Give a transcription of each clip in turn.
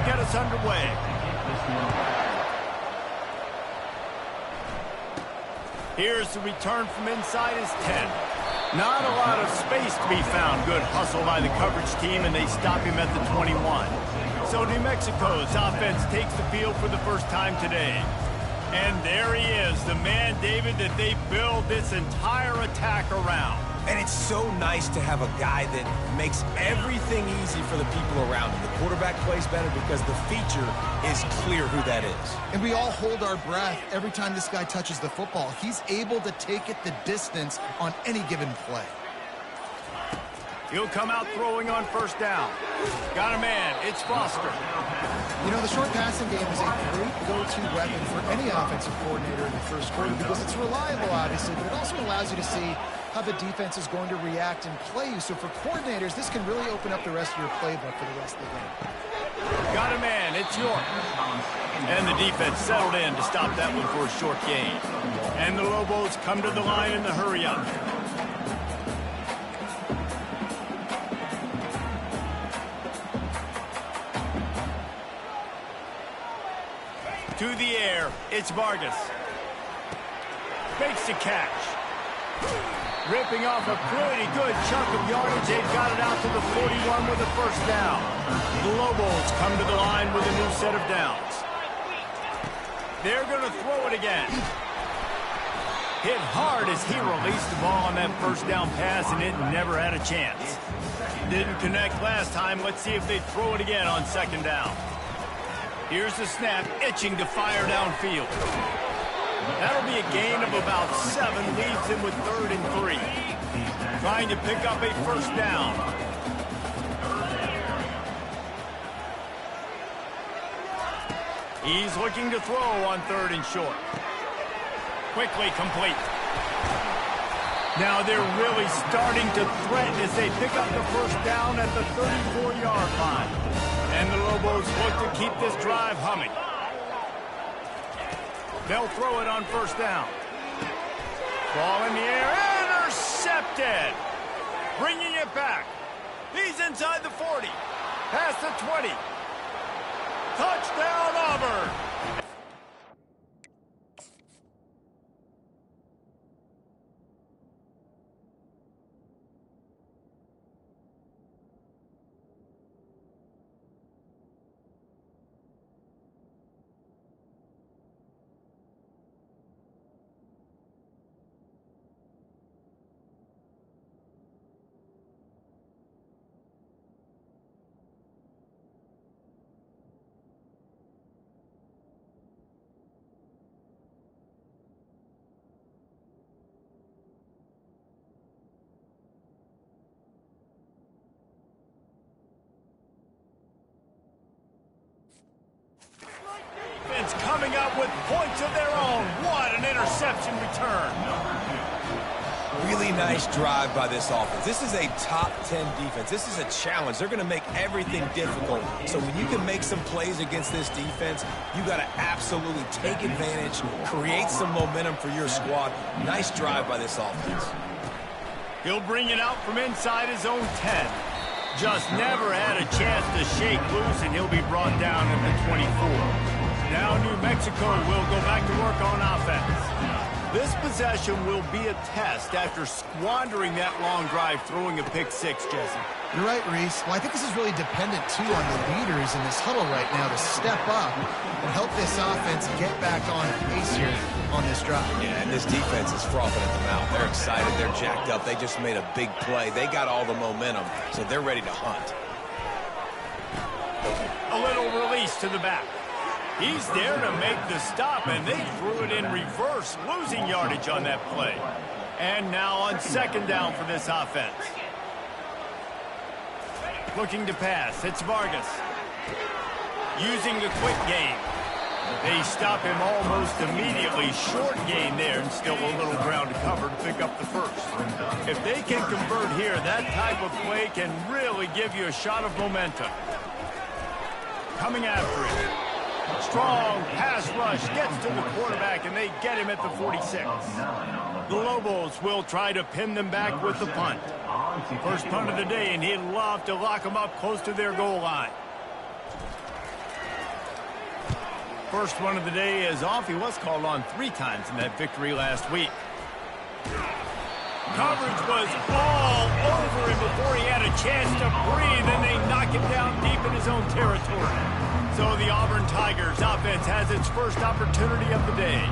get us underway. Here's the return from inside his 10. Not a lot of space to be found. Good hustle by the coverage team, and they stop him at the 21. So New Mexico's offense takes the field for the first time today. And there he is, the man, David, that they build this entire attack around. And it's so nice to have a guy that makes everything easy for the people around him. The quarterback plays better because the feature is clear who that is. And we all hold our breath every time this guy touches the football. He's able to take it the distance on any given play. He'll come out throwing on first down. Got a man. It's Foster. You know, the short passing game is a great go-to weapon for any offensive coordinator in the first quarter because it's reliable, obviously, but it also allows you to see how the defense is going to react and play you. So for coordinators, this can really open up the rest of your playbook for the rest of the game. Got a man. It's York. And the defense settled in to stop that one for a short gain. And the Lobos come to the line in the hurry-up. To the air, it's Vargas. Makes the catch. Ripping off a pretty good chunk of yardage. They've got it out to the 41 with a first down. The Lobos come to the line with a new set of downs. They're going to throw it again. Hit hard as he released the ball on that first down pass, and it never had a chance. Didn't connect last time. Let's see if they throw it again on second down. Here's the snap, itching to fire downfield. That'll be a gain of about 7, leaves him with 3rd and 3. Trying to pick up a first down. He's looking to throw on 3rd and short. Quickly complete. Now they're really starting to threaten as they pick up the first down at the 34-yard line. And the Lobos look to keep this drive humming. They'll throw it on first down. Ball in the air, intercepted. Bringing it back. He's inside the 40. Past the 20. Touchdown, Auburn. Coming up with points of their own. What an interception return. Really nice drive by this offense. This is a top 10 defense. This is a challenge. They're going to make everything difficult. So when you can make some plays against this defense, you got to absolutely take advantage, create some momentum for your squad. Nice drive by this offense. He'll bring it out from inside his own 10. Just never had a chance to shake loose, and he'll be brought down at the 24. Now New Mexico will go back to work on offense. This possession will be a test after squandering that long drive, throwing a pick six, Jesse. You're right, Reese. Well, I think this is really dependent, too, on the leaders in this huddle right now to step up and help this offense get back on pace here on this drive. Yeah, and this defense is frothing at the mouth. They're excited. They're jacked up. They just made a big play. They got all the momentum, so they're ready to hunt. A little release to the back. He's there to make the stop, and they threw it in reverse, losing yardage on that play. And now on second down for this offense. Looking to pass, it's Vargas. Using the quick game. They stop him almost immediately. Short gain there, and still a little ground to cover to pick up the first. If they can convert here, that type of play can really give you a shot of momentum. Coming after it. Strong pass rush, gets to the quarterback, and they get him at the 46. The Lobos will try to pin them back with the punt. First punt of the day, and he'd love to lock them up close to their goal line. First one of the day is off. He was called on 3 times in that victory last week. Coverage was all over him before he had a chance to breathe, and they knock him down deep in his own territory. So the Auburn Tigers offense has its first opportunity of the day.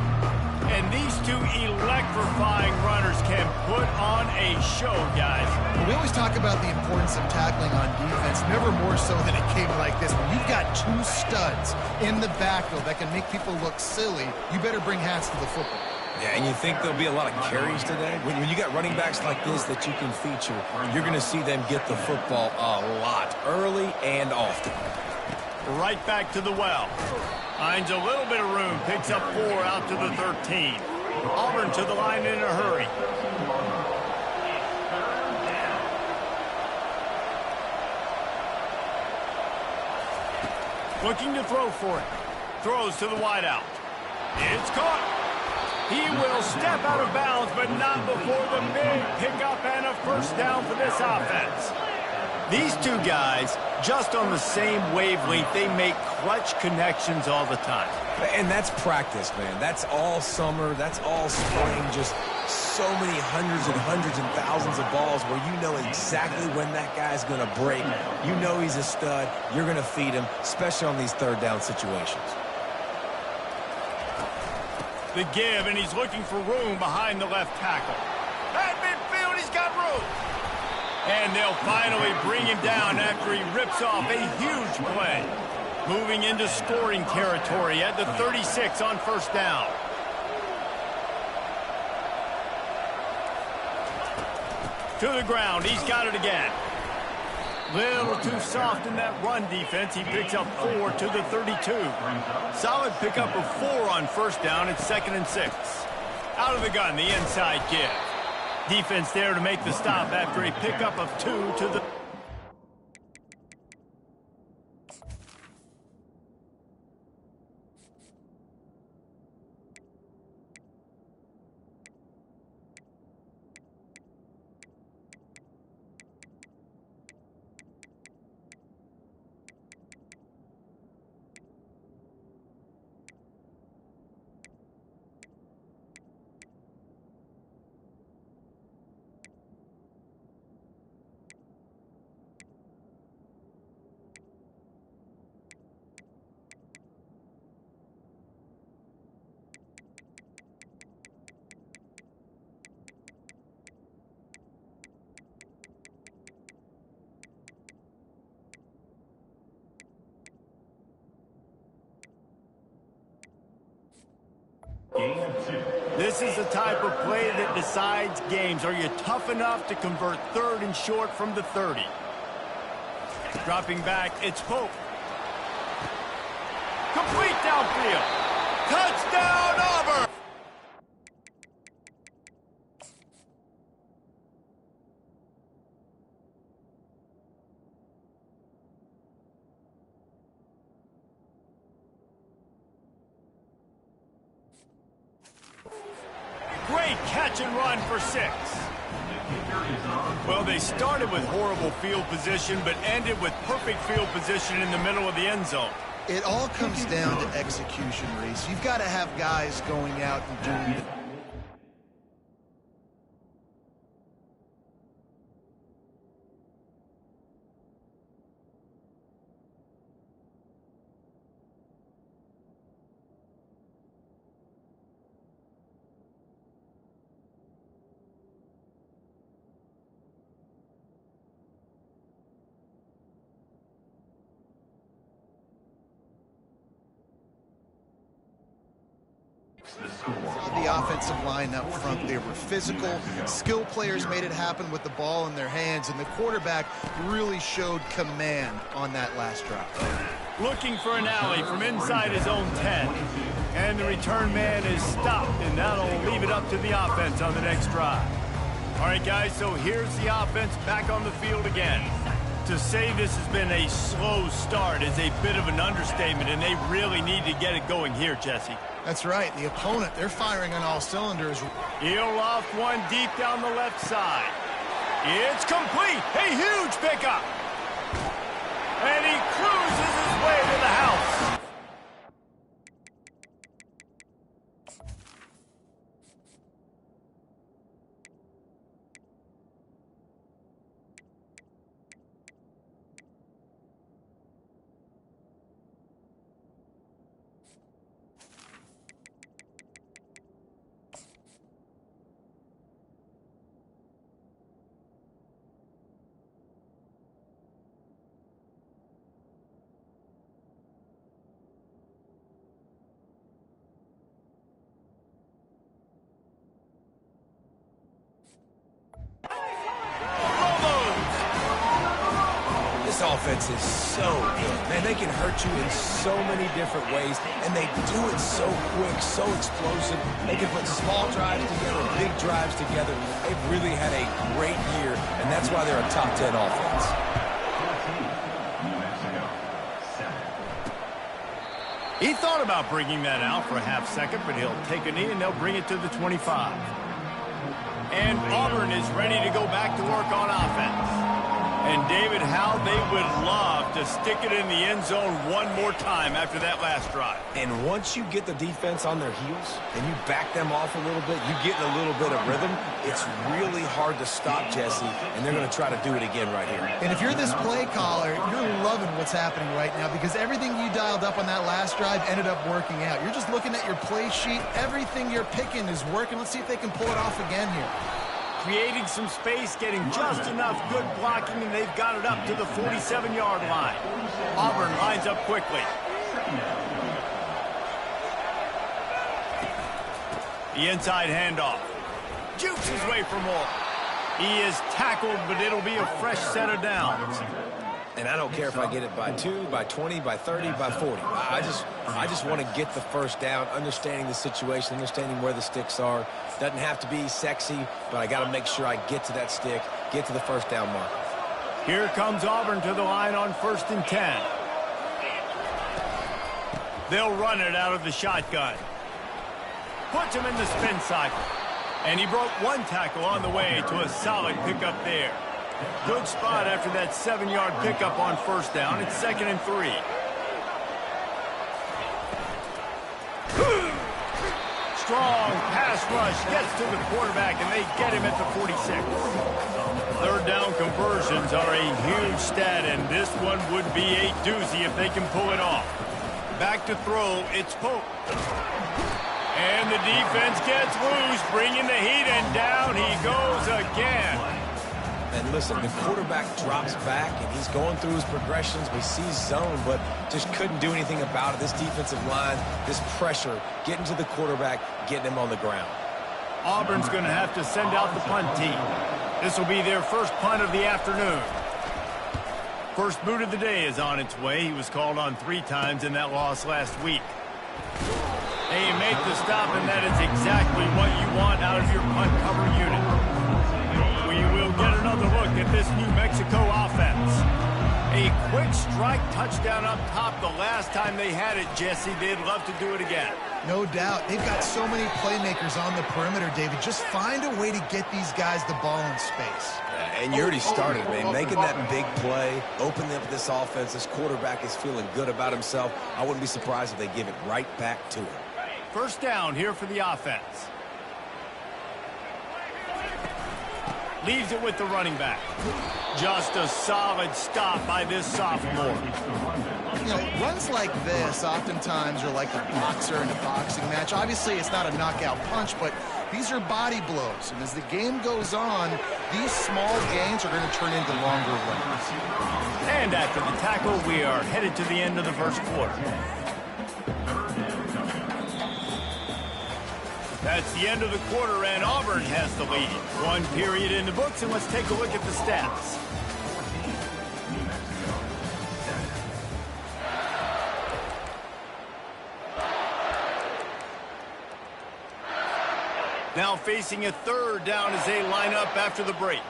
And these two electrifying runners can put on a show, guys. We always talk about the importance of tackling on defense, never more so than a game like this. When you've got 2 studs in the backfield that can make people look silly, you better bring hats to the football. Yeah, and you think there'll be a lot of carries today? When you got running backs like this that you can feature, you're going to see them get the football a lot, early and often. Right back to the well. Finds a little bit of room, picks up 4 out to the 13. Auburn to the line in a hurry. Looking to throw for it. Throws to the wideout. It's caught. He will step out of bounds, but not before the big pickup and a first down for this offense. These two guys, just on the same wavelength, they make clutch connections all the time. And that's practice, man. That's all summer. That's all spring. Just so many hundreds and thousands of balls where you know exactly when that guy's going to break. You know he's a stud. You're going to feed him, especially on these third down situations. The give, and he's looking for room behind the left tackle. At midfield, he's got room. And they'll finally bring him down after he rips off a huge play. Moving into scoring territory at the 36 on first down. To the ground, he's got it again. Little too soft in that run defense. He picks up 4 to the 32. Solid pickup of 4 on first down. It's 2nd and 6. Out of the gun, the inside give. Defense there to make the stop after a pickup of 2 to the... This is the type of play that decides games. Are you tough enough to convert 3rd and short from the 30? Dropping back, it's Pope. Complete downfield. Touchdown, Auburn! Great catch and run for 6. Well, they started with horrible field position, but ended with perfect field position in the middle of the end zone. It all comes down to execution, Reese. You've got to have guys going out and doing it. The offensive line up front, they were physical. Skill players made it happen with the ball in their hands, and the quarterback really showed command on that last drive. Looking for an alley from inside his own 10. And the return man is stopped, and that'll leave it up to the offense on the next drive. All right, guys, so here's the offense back on the field again. To say this has been a slow start is a bit of an understatement, and they really need to get it going here, Jesse. That's right. The opponent, they're firing on all cylinders. He'll loft one deep down the left side. It's complete. A huge pickup. And he cruises his way to the house. defense is so good. Man, they can hurt you in so many different ways, and they do it so quick, so explosive. They can put small drives together, big drives together. They've really had a great year, and that's why they're a top 10 offense. He thought about bringing that out for a half second, but he'll take a knee and they'll bring it to the 25. And Auburn is ready to go back to work on offense. And, David, how they would love to stick it in the end zone one more time after that last drive. And once you get the defense on their heels and you back them off a little bit, you get in a little bit of rhythm, it's really hard to stop, Jesse, and they're going to try to do it again right here. And if you're this play caller, you're loving what's happening right now because everything you dialed up on that last drive ended up working out. You're just looking at your play sheet. Everything you're picking is working. Let's see if they can pull it off again here. Creating some space, getting just enough good blocking, and they've got it up to the 47-yard line. Auburn lines up quickly. The inside handoff. Jukes his way for more. He is tackled, but it'll be a fresh set of downs. And I don't care if I get it by 2, by 20, by 30, by 40. I just want to get the first down, understanding the situation, understanding where the sticks are. Doesn't have to be sexy, but I got to make sure I get to that stick, get to the first down mark. Here comes Auburn to the line on 1st and 10. They'll run it out of the shotgun. Puts him in the spin cycle. And he broke one tackle on the way to a solid pickup there. Good spot after that 7-yard pickup on 1st down. It's 2nd and 3. Strong pass rush gets to the quarterback, and they get him at the 46. 3rd down conversions are a huge stat, and this one would be a doozy if they can pull it off. Back to throw, it's Pope. And the defense gets loose, bringing the heat, and down he goes again. And listen, the quarterback drops back, and he's going through his progressions. We see zone, but just couldn't do anything about it. This defensive line, this pressure, getting to the quarterback, getting him on the ground. Auburn's going to have to send out the punt team. This will be their first punt of the afternoon. First boot of the day is on its way. He was called on 3 times in that loss last week. They make the stop, and that is exactly what you want out of your punt cover unit. We will get another look at this New Mexico offense. A quick strike touchdown up top the last time they had it, Jesse. They'd love to do it again. No doubt. They've got so many playmakers on the perimeter, David. Just find a way to get these guys the ball in space. And you already started, man. Making that big play, opening up this offense. This quarterback is feeling good about himself. I wouldn't be surprised if they give it right back to him. 1st down here for the offense. Leaves it with the running back. Just a solid stop by this sophomore. You know, runs like this oftentimes are like a boxer in a boxing match. Obviously, it's not a knockout punch, but these are body blows. And as the game goes on, these small gains are going to turn into longer runs. And after the tackle, we are headed to the end of the first quarter. That's the end of the quarter, and Auburn has the lead. 1 period in the books, and let's take a look at the stats. Now facing a 3rd down as they line up after the break.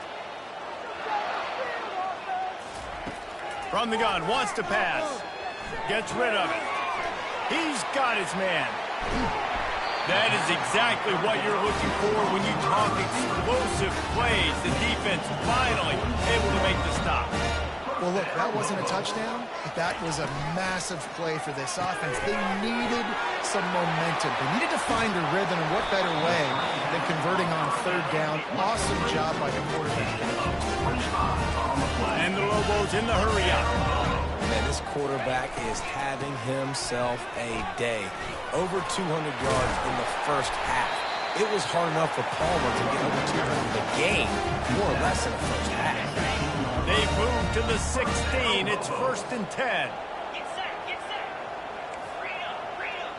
From the gun, wants to pass. Gets rid of it. He's got his man. That is exactly what you're looking for when you talk explosive plays. The defense finally able to make the stop. Well, look, that wasn't a touchdown, but that was a massive play for this offense. They needed some momentum. They needed to find a rhythm, and what better way than converting on 3rd down. Awesome job by the quarterback. And the Lobos in the hurry-up. Man, this quarterback is having himself a day. Over 200 yards in the first half. It was hard enough for Palmer to get over 200 in the game, more or less in the first half. They move to the 16. It's 1st and 10. Get set, get set. Freedom, freedom.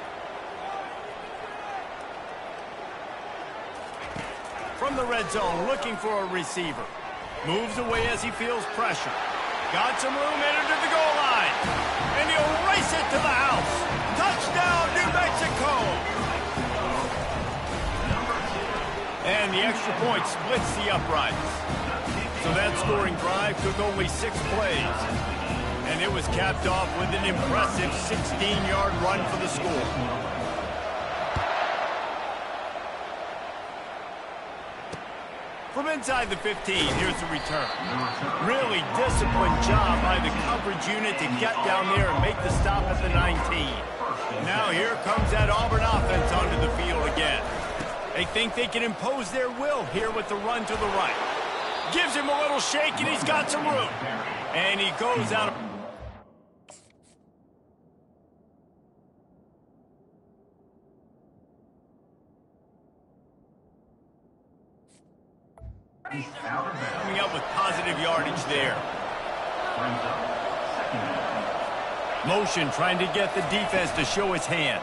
From the red zone, looking for a receiver. Moves away as he feels pressure. Got some room headed to the goal line. And he'll race it to the house. Touchdown, New Mexico. And the extra point splits the uprights. So that scoring drive took only 6 plays. And it was capped off with an impressive 16-yard run for the score. From inside the 15, here's the return. Really disciplined job by the coverage unit to get down there and make the stop at the 19. Now here comes that Auburn offense onto the field again. They think they can impose their will here with the run to the right. Gives him a little shake, and he's got some room. And he goes out of... Coming up with positive yardage there. Motion trying to get the defense to show his hand.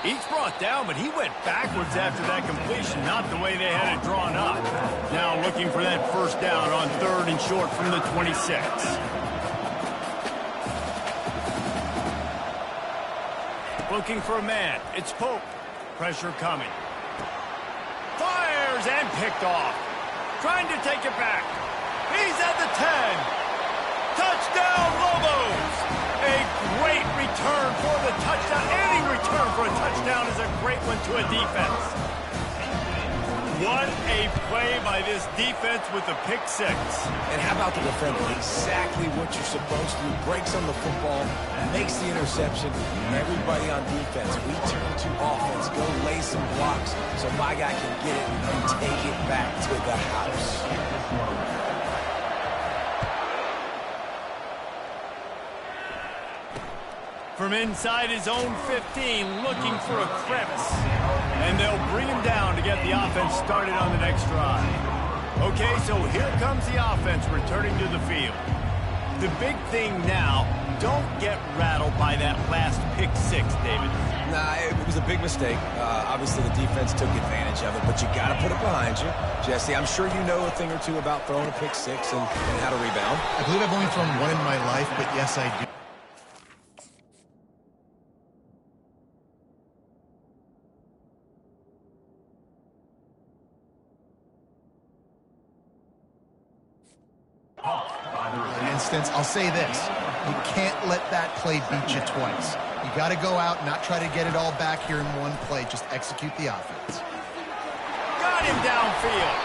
He's brought down, but he went backwards after that completion, not the way they had it drawn up. Now looking for that first down on 3rd and short from the 26. Looking for a man. It's Pope. Pressure coming. Fires and picked off. Trying to take it back. He's at the 10. Touchdown, Lobos! A great return for the touchdown. Any return for a touchdown is a great one to a defense. What a play by this defense with the pick 6. And how about the defender? Exactly what you're supposed to do. Breaks on the football, makes the interception. Everybody on defense, we turn to offense. Go lay some blocks so my guy can get it and take it back to the house. From inside his own 15, looking for a crevice. And they'll bring him down to get the offense started on the next drive. Okay, so here comes the offense returning to the field. The big thing now, don't get rattled by that last pick 6, David. Nah, it was a big mistake. Obviously, the defense took advantage of it, but you got to put it behind you. Jesse, I'm sure you know a thing or two about throwing a pick 6 and how to rebound. I believe I've only thrown one in my life, but yes, I do. For instance, I'll say this. You can't let that play beat you twice. You got to go out and not try to get it all back here in one play. Just execute the offense. Got him downfield.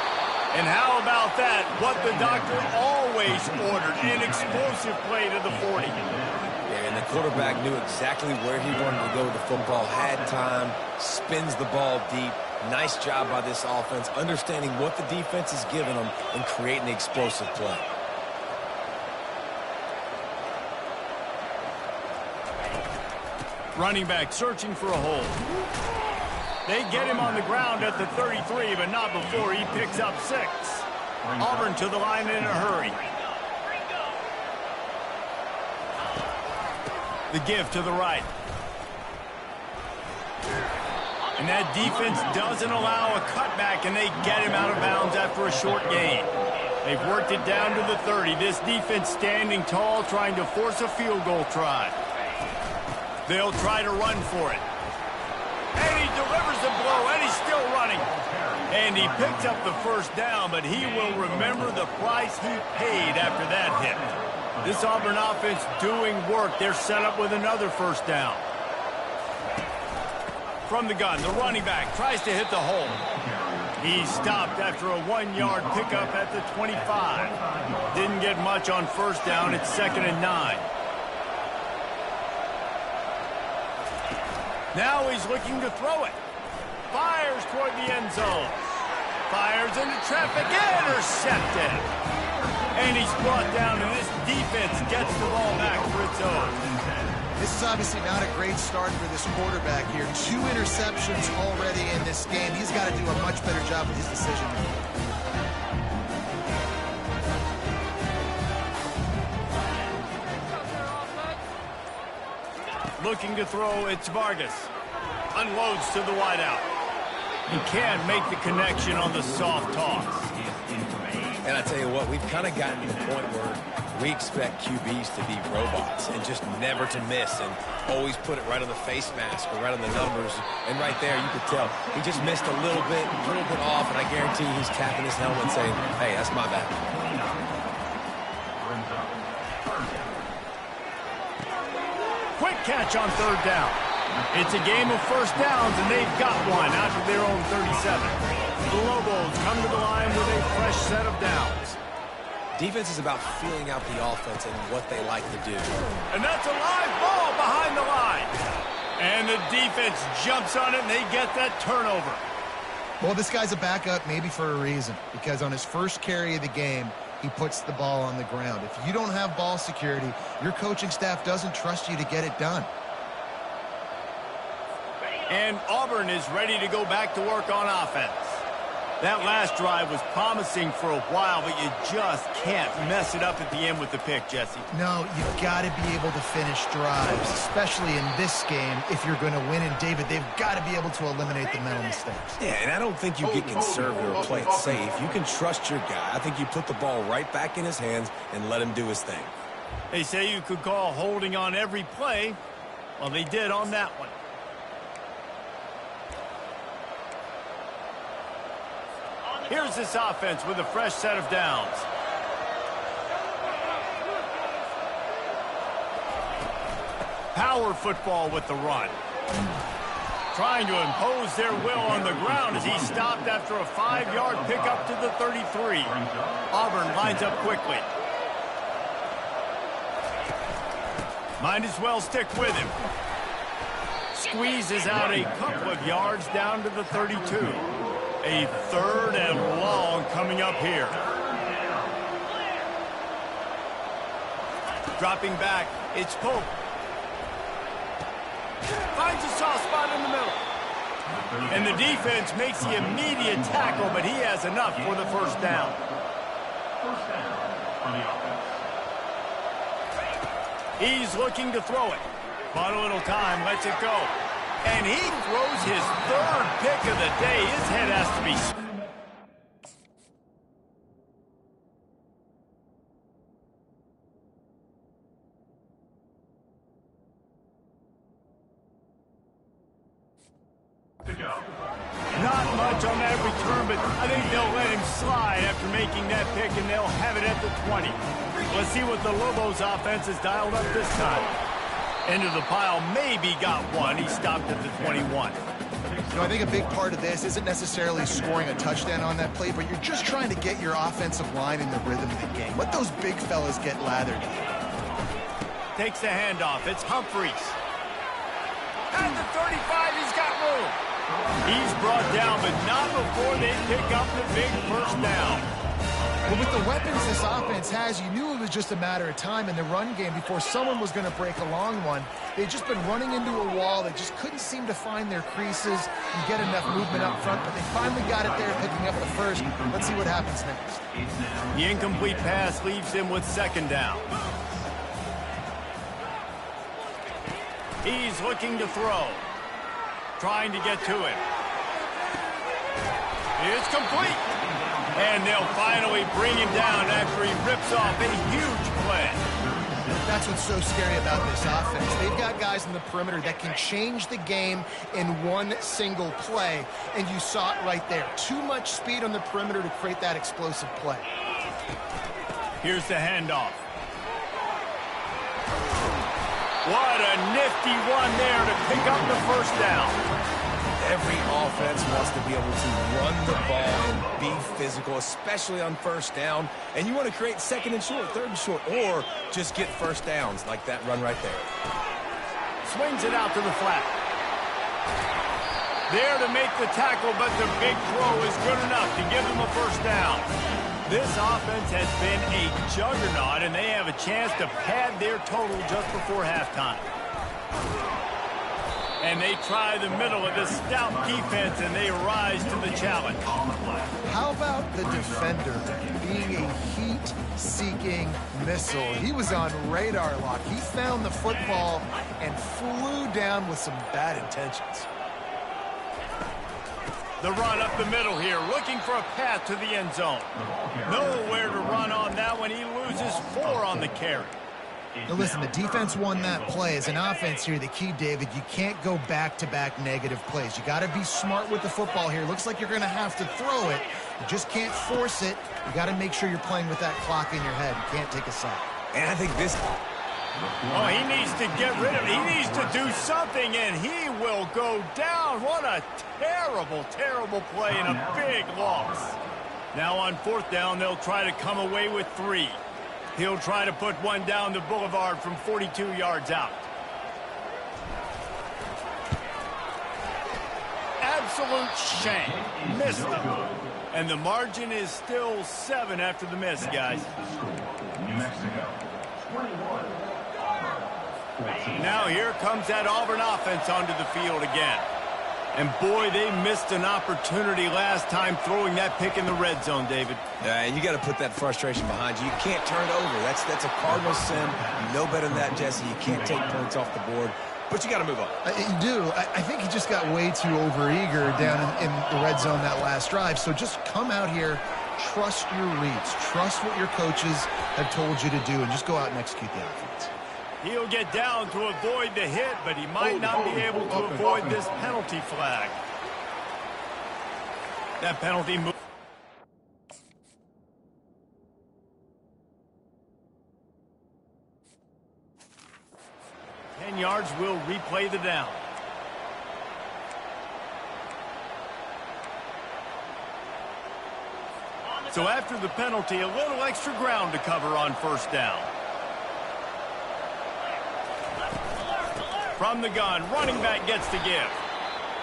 And how about that? What the doctor always ordered, an explosive play to the 40. Yeah, and the quarterback knew exactly where he wanted to go with the football, had time, spins the ball deep. Nice job by this offense, understanding what the defense is giving them and creating the explosive play. Running back searching for a hole. They get him on the ground at the 33, but not before he picks up 6. Auburn to the line in a hurry. The give to the right. And that defense doesn't allow a cutback, and they get him out of bounds after a short gain. They've worked it down to the 30. This defense standing tall, trying to force a field goal try. They'll try to run for it. And he delivers the blow, and he's still running. And he picks up the first down, but he will remember the price he paid after that hit. This Auburn offense doing work. They're set up with another first down. From the gun, the running back tries to hit the hole. He's stopped after a 1-yard pickup at the 25. Didn't get much on first down. It's 2nd and 9. Now he's looking to throw it. Fires toward the end zone. Fires into traffic. Intercepted. And he's brought down, and this defense gets the ball back for its own. This is obviously not a great start for this quarterback here. 2 interceptions already in this game. He's got to do a much better job with his decision making. Looking to throw, it's Vargas. Unloads to the wideout. He can't make the connection on the soft toss. And I tell you what, we've kind of gotten to the point where we expect QBs to be robots and just never to miss and always put it right on the face mask or right on the numbers. And right there, you could tell he just missed a little bit off, and I guarantee he's tapping his helmet saying, hey, that's my bad. Quick catch on third down. It's a game of first downs, and they've got one out of their own 37. The Lobos come to the line with a fresh set of downs. Defense is about feeling out the offense and what they like to do. And that's a live ball behind the line. And the defense jumps on it, and they get that turnover. Well, this guy's a backup maybe for a reason, because on his first carry of the game, he puts the ball on the ground. If you don't have ball security, your coaching staff doesn't trust you to get it done. And Auburn is ready to go back to work on offense. That last drive was promising for a while, but you just can't mess it up at the end with the pick, Jesse. No, you've got to be able to finish drives, especially in this game if you're going to win. And, David, they've got to be able to eliminate the mental mistakes. Yeah, and I don't think you get conservative or play it safe. You can trust your guy. I think you put the ball right back in his hands and let him do his thing. They say you could call holding on every play. Well, they did on that one. Here's this offense with a fresh set of downs. Power football with the run. Trying to impose their will on the ground as he stopped after a 5-yard pickup to the 33. Auburn lines up quickly. Might as well stick with him. Squeezes out a couple of yards down to the 32. A third and long coming up here. Dropping back, it's Pope. Finds a soft spot in the middle. And the defense makes the immediate tackle, but he has enough for the first down. He's looking to throw it. Bought a little time, lets it go. And he throws his third pick of the day. His head has to be... Not much on that return, but I think they'll let him slide after making that pick, and they'll have it at the 20. Let's see what the Lobos offense has dialed up this time. Into the pile, maybe got one. He stopped at the 21. You know, I think a big part of this isn't necessarily scoring a touchdown on that play, but you're just trying to get your offensive line in the rhythm of the game. Let those big fellas get lathered. Takes the handoff. It's Humphreys. At the 35, he's got room. He's brought down, but not before they pick up the big first down. But with the weapons this offense has, you knew it was just a matter of time in the run game before someone was going to break a long one. They'd just been running into a wall. They just couldn't seem to find their creases and get enough movement up front, but they finally got it there, picking up the first. Let's see what happens next. The incomplete pass leaves him with second down. He's looking to throw. Trying to get to him. It's complete. And they'll finally bring him down after he rips off a huge play. That's what's so scary about this offense. They've got guys in the perimeter that can change the game in one single play, and you saw it right there. Too much speed on the perimeter to create that explosive play. Here's the handoff. What a nifty one there to pick up the first down. Every offense wants to be able to run the ball and be physical, especially on first down. And you want to create second and short, third and short, or just get first downs like that run right there. Swings it out to the flat. There to make the tackle, but the big throw is good enough to give them a first down. This offense has been a juggernaut, and they have a chance to pad their total just before halftime. And they try the middle of this stout defense, and they rise to the challenge. How about the defender being a heat-seeking missile? He was on radar lock. He found the football and flew down with some bad intentions. The run up the middle here, looking for a path to the end zone. Nowhere to run on that one. He loses 4 on the carry. Now listen, the defense won that play. As an offense here, the key, David, you can't go back-to-back negative plays. You got to be smart with the football here. Looks like you're going to have to throw it. You just can't force it. You got to make sure you're playing with that clock in your head. You can't take a sack. And I think this... Oh, he needs to get rid of it. He needs to do something, and he will go down. What a terrible, terrible play and a big loss. Now on 4th down, they'll try to come away with 3. He'll try to put one down the boulevard from 42 yards out. Absolute shame. Missed them. And the margin is still 7 after the miss, guys. New Mexico, 21. Now here comes that Auburn offense onto the field again. And boy, they missed an opportunity last time throwing that pick in the red zone, David. And you got to put that frustration behind you. You can't turn it over. That's a cardinal sin. You know better than that, Jesse. You can't take points off the board. But you got to move on. You do. I think he just got way too overeager down in the red zone that last drive. So just come out here, trust your reads, trust what your coaches have told you to do, and just go out and execute the offense. He'll get down to avoid the hit, but he might not be able to avoid this penalty flag. That penalty move. Yards will replay the down. So after the penalty, a little extra ground to cover on 1st down. From the gun, running back gets to give.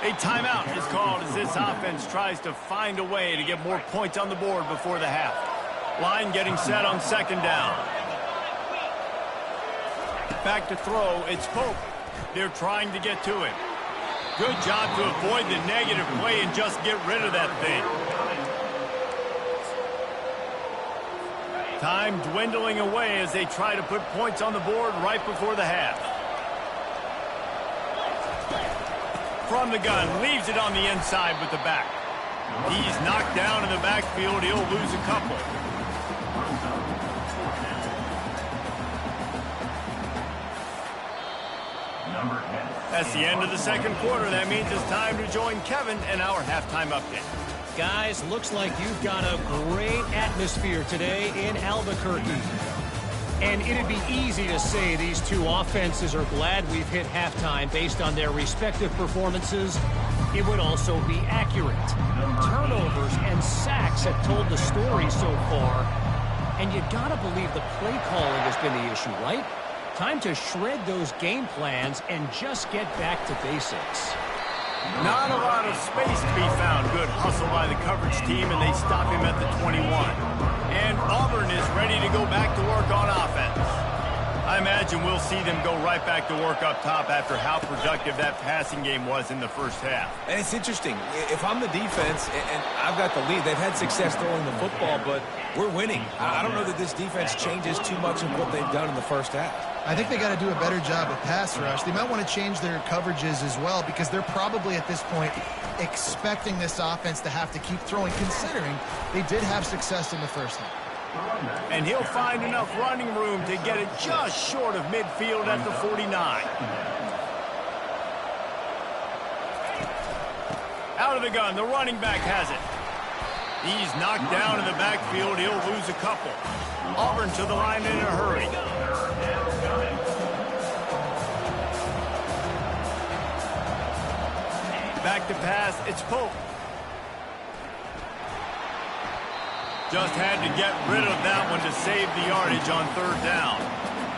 A timeout is called as this offense tries to find a way to get more points on the board before the half. Line getting set on 2nd down. Back to throw, it's Pope. They're trying to get to him. Good job to avoid the negative play and just get rid of that thing. Time dwindling away as they try to put points on the board right before the half. From the gun, leaves it on the inside with the back. He's knocked down in the backfield. He'll lose a couple. That's the end of the 2nd quarter. That means it's time to join Kevin in our halftime update. Guys, looks like you've got a great atmosphere today in Albuquerque. And it'd be easy to say these two offenses are glad we've hit halftime based on their respective performances. It would also be accurate. Turnovers and sacks have told the story so far. And you gotta believe the play calling has been the issue, right? Time to shred those game plans and just get back to basics. Not a lot of space to be found. Good hustle by the coverage team, and they stop him at the 21. And Auburn is ready to go back to work on offense. I imagine we'll see them go right back to work up top after how productive that passing game was in the 1st half. And it's interesting. If I'm the defense and I've got the lead, they've had success throwing the football, but we're winning. I don't know that this defense changes too much of what they've done in the 1st half. I think they got to do a better job of pass rush. They might want to change their coverages as well because they're probably at this point expecting this offense to have to keep throwing, considering they did have success in the 1st half. And he'll find enough running room to get it just short of midfield at the 49. Out of the gun, the running back has it. He's knocked down in the backfield. He'll lose a couple. Auburn to the line in a hurry. Back to pass, it's Pope. Just had to get rid of that one to save the yardage on 3rd down.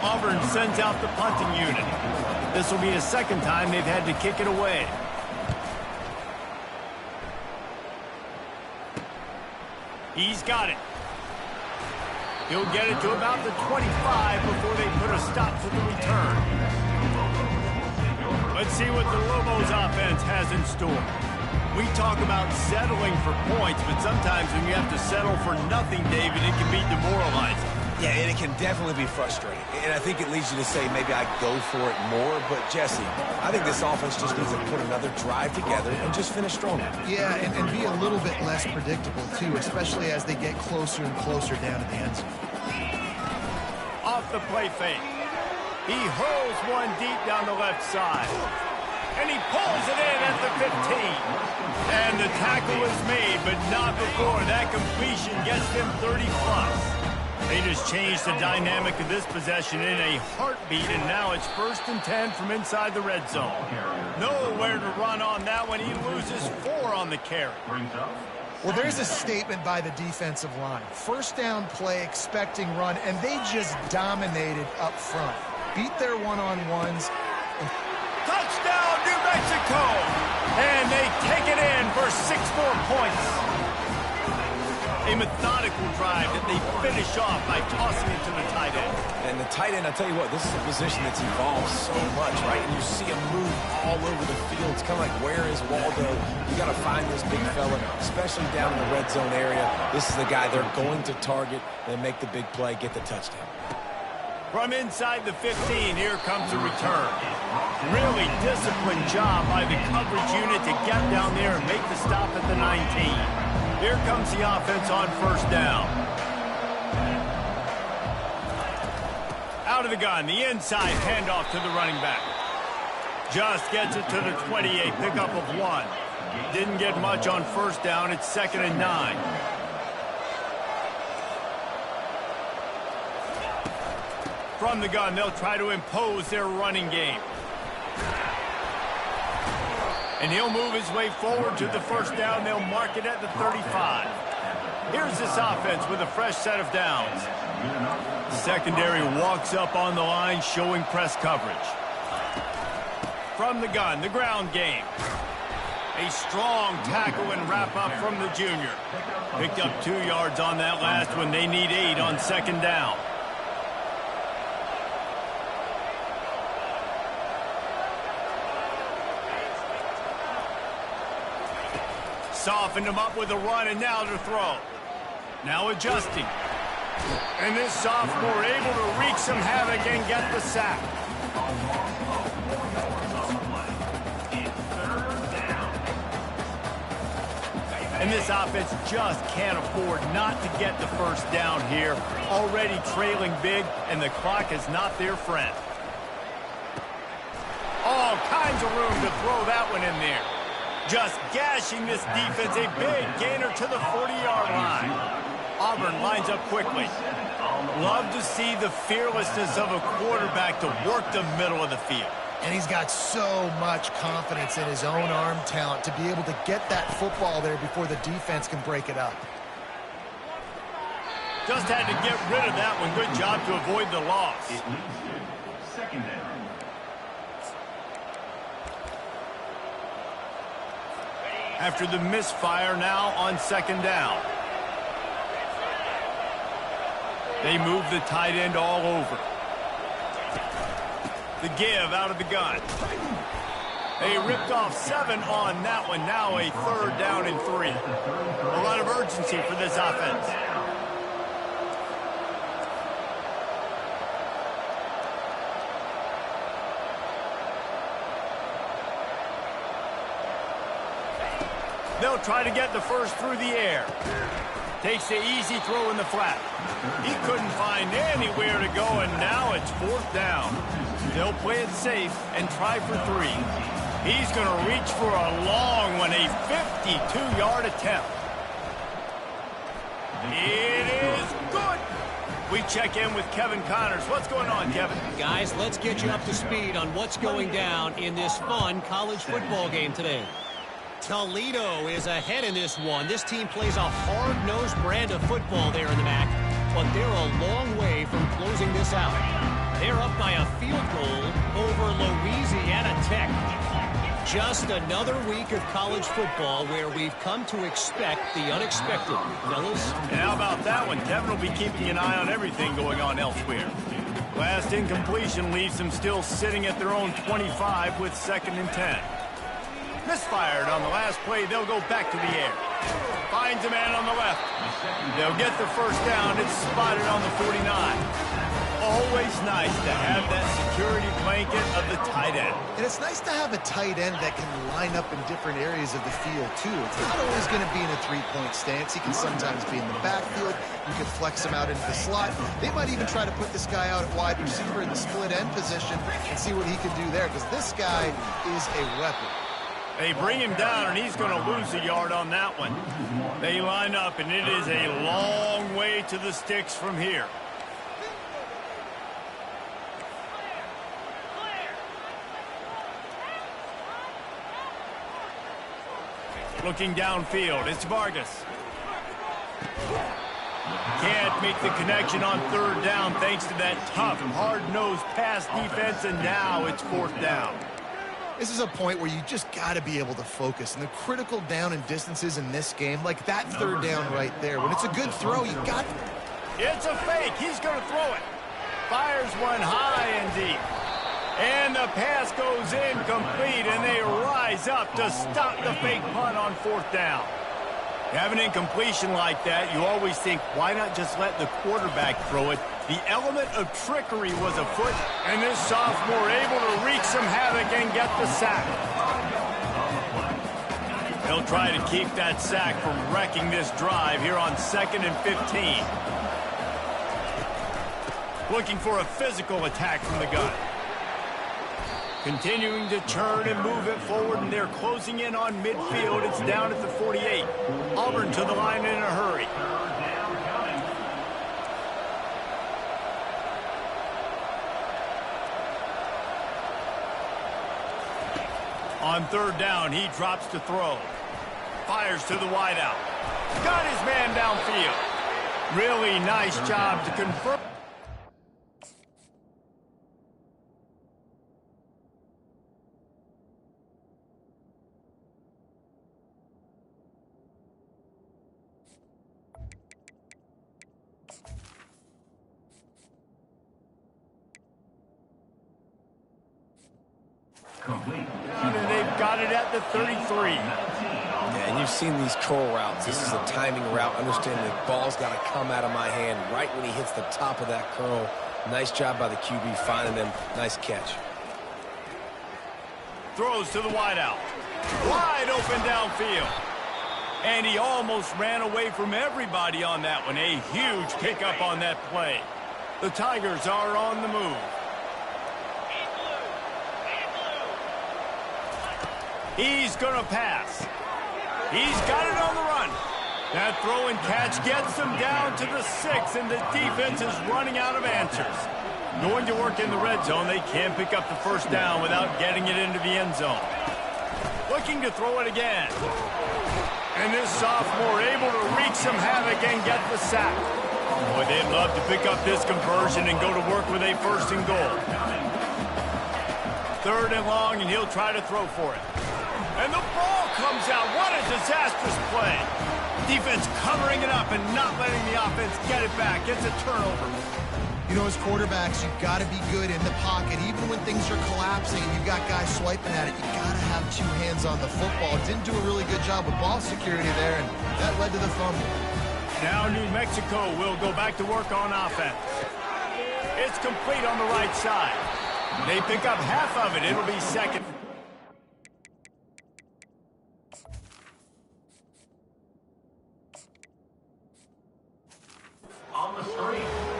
Auburn sends out the punting unit. This will be the 2nd time they've had to kick it away. He's got it. He'll get it to about the 25 before they put a stop to the return. Let's see what the Lobos offense has in store. We talk about settling for points, but sometimes when you have to settle for nothing, David, it can be demoralizing. Yeah, and it can definitely be frustrating. And I think it leads you to say maybe I go for it more. But, Jesse, I think this offense just needs to put another drive together and just finish strong. Yeah, and be a little bit less predictable, too, especially as they get closer and closer down to the end zone. Off the play fake. He hurls one deep down the left side. And he pulls it in at the 15. And the tackle is made, but not before that completion gets them 30-plus. They just changed the dynamic of this possession in a heartbeat, and now it's 1st and 10 from inside the red zone. Nowhere to run on that one. He loses 4 on the carry. Well, there's a statement by the defensive line. First down play, expecting run, and they just dominated up front. Beat their one-on-ones. Touchdown, New Mexico! And they take it in for 6 more points. A methodical drive that they finish off by tossing it to the tight end. And the tight end, I'll tell you what, this is a position that's evolved so much, right? And you see him move all over the field. It's kind of like, where is Waldo? You got to find this big fella, especially down in the red zone area. This is the guy they're going to target and make the big play, get the touchdown. From inside the 15, here comes a return. Really disciplined job by the coverage unit to get down there and make the stop at the 19. Here comes the offense on 1st down. Out of the gun, the inside handoff to the running back. Just gets it to the 28, pickup of 1. Didn't get much on 1st down, it's 2nd and 9. From the gun, they'll try to impose their running game. And he'll move his way forward to the 1st down. They'll mark it at the 35. Here's this offense with a fresh set of downs. Secondary walks up on the line, showing press coverage. From the gun, the ground game. A strong tackle and wrap up from the junior. Picked up 2 yards on that last one. They need 8 on 2nd down. Softened him up with a run, and now to throw. Now adjusting. And this sophomore able to wreak some havoc and get the sack. And this offense just can't afford not to get the 1st down here. Already trailing big, and the clock is not their friend. All kinds of room to throw that one in there. Just gashing this defense, a big gainer to the 40-yard line. Auburn lines up quickly. Love to see the fearlessness of a quarterback to work the middle of the field. And he's got so much confidence in his own arm talent to be able to get that football there before the defense can break it up. Just had to get rid of that one. Good job to avoid the loss. It leads to 2nd down. After the misfire, now on 2nd down. They move the tight end all over. The give out of the gun. They ripped off 7 on that one. Now a 3rd down and 3. A lot of urgency for this offense. They'll try to get the 1st through the air. Takes the easy throw in the flat. He couldn't find anywhere to go, and now it's 4th down. They'll play it safe and try for 3. He's going to reach for a long one, a 52-yard attempt. It is good. We check in with Kevin Connors. What's going on, Kevin? Guys, let's get you up to speed on what's going down in this fun college football game today. Toledo is ahead in this one. This team plays a hard-nosed brand of football there in the MAC, but they're a long way from closing this out. They're up by a field goal over Louisiana Tech. Just another week of college football where we've come to expect the unexpected. Fellas? And how about that one? Kevin will be keeping an eye on everything going on elsewhere. Last incompletion leaves them still sitting at their own 25 with 2nd and 10. Misfired on the last play. They'll go back to the air. Finds a man on the left. They'll get the first down. It's spotted on the 49. Always nice to have that security blanket of the tight end. And it's nice to have a tight end that can line up in different areas of the field, too. It's not always going to be in a three-point stance. He can sometimes be in the backfield. You can flex him out into the slot. They might even try to put this guy out at wide receiver in the split end position and see what he can do there, because this guy is a weapon. They bring him down, and he's going to lose a yard on that one. They line up, and it is a long way to the sticks from here. Looking downfield, it's Vargas. Can't make the connection on third down thanks to that tough, hard-nosed pass defense, and now it's fourth down. This is a point where you just got to be able to focus. And the critical down and distances in this game, like that third down right there, when it's a good throw, you got... It's a fake. He's going to throw it. Fires one high and deep. And the pass goes incomplete, and they rise up to stop the fake punt on fourth down. You have an incompletion like that, you always think, why not just let the quarterback throw it? The element of trickery was afoot, and this sophomore able to wreak some havoc and get the sack. They'll try to keep that sack from wrecking this drive here on 2nd and 15. Looking for a physical attack from the gun. Continuing to turn and move it forward, and they're closing in on midfield. It's down at the 48. Auburn to the line in a hurry. On third down, he drops to throw. Fires to the wideout. Got his man downfield. Really nice job to confirm. And they've got it at the 33. Yeah, and you've seen these curl routes. This is a timing route. Understand the ball's got to come out of my hand right when he hits the top of that curl. Nice job by the QB finding them. Nice catch. Throws to the wideout. Wide open downfield. And he almost ran away from everybody on that one. A huge pickup on that play. The Tigers are on the move. He's going to pass. He's got it on the run. That throw and catch gets them down to the 6, and the defense is running out of answers. Going to work in the red zone. They can't pick up the first down without getting it into the end zone. Looking to throw it again. And this sophomore able to wreak some havoc and get the sack. Boy, they'd love to pick up this conversion and go to work with a first and goal. Third and long, and he'll try to throw for it. And the ball comes out. What a disastrous play. Defense covering it up and not letting the offense get it back. It's a turnover. You know, as quarterbacks, you've got to be good in the pocket. Even when things are collapsing and you've got guys swiping at it, you've got to have two hands on the football. Didn't do a really good job with ball security there, and that led to the fumble. Now New Mexico will go back to work on offense. It's complete on the right side. They pick up half of it. It'll be second.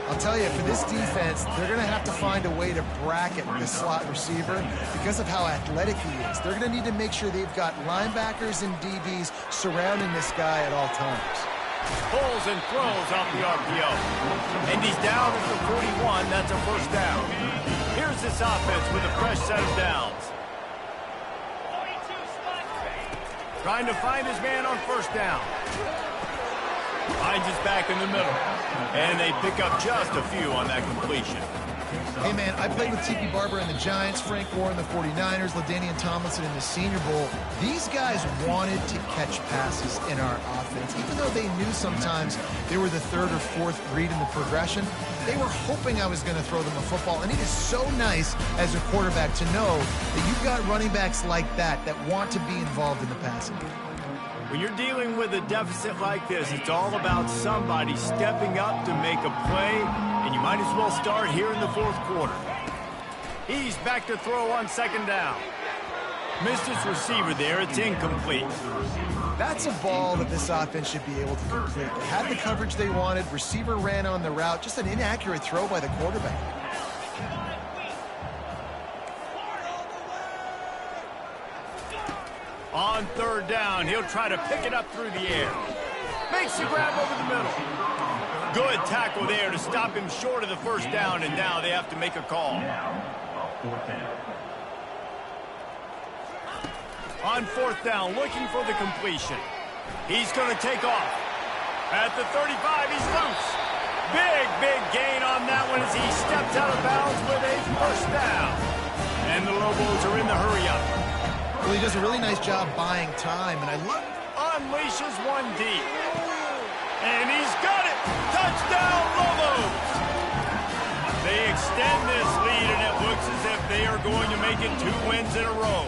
I'll tell you, for this defense, they're going to have to find a way to bracket the slot receiver because of how athletic he is. They're going to need to make sure they've got linebackers and DBs surrounding this guy at all times. Pulls and throws off the RPO. And he's down at the 41. That's a first down. Here's this offense with a fresh set of downs. Trying to find his man on first down. Finds his back in the middle. And they pick up just a few on that completion. Hey, man, I played with T.P. Barber and the Giants, Frank Gore and the 49ers, LaDainian Tomlinson in the Senior Bowl. These guys wanted to catch passes in our offense. Even though they knew sometimes they were the third or fourth read in the progression, They were hoping I was going to throw them a football, and it is so nice as a quarterback to know that you've got running backs like that want to be involved in the passing game. When you're dealing with a deficit like this, it's all about somebody stepping up to make a play, and you might as well start here in the fourth quarter. He's back to throw on second down. Missed his receiver there. It's incomplete. That's a ball that this offense should be able to complete. They had the coverage they wanted. Receiver ran on the route. Just an inaccurate throw by the quarterback. On third down, he'll try to pick it up through the air. Makes the grab over the middle. Good tackle there to stop him short of the first down, and now they have to make a call. On fourth down, looking for the completion. He's going to take off. At the 35, he's loose. Big gain on that one as he steps out of bounds with a first down. And the Lobos are in the hurry-up. Well, he does a really nice job buying time, and I love unleashes one deep. And he's got it! Touchdown, Lobos! They extend this lead, and it looks as if they are going to make it 2 wins in a row.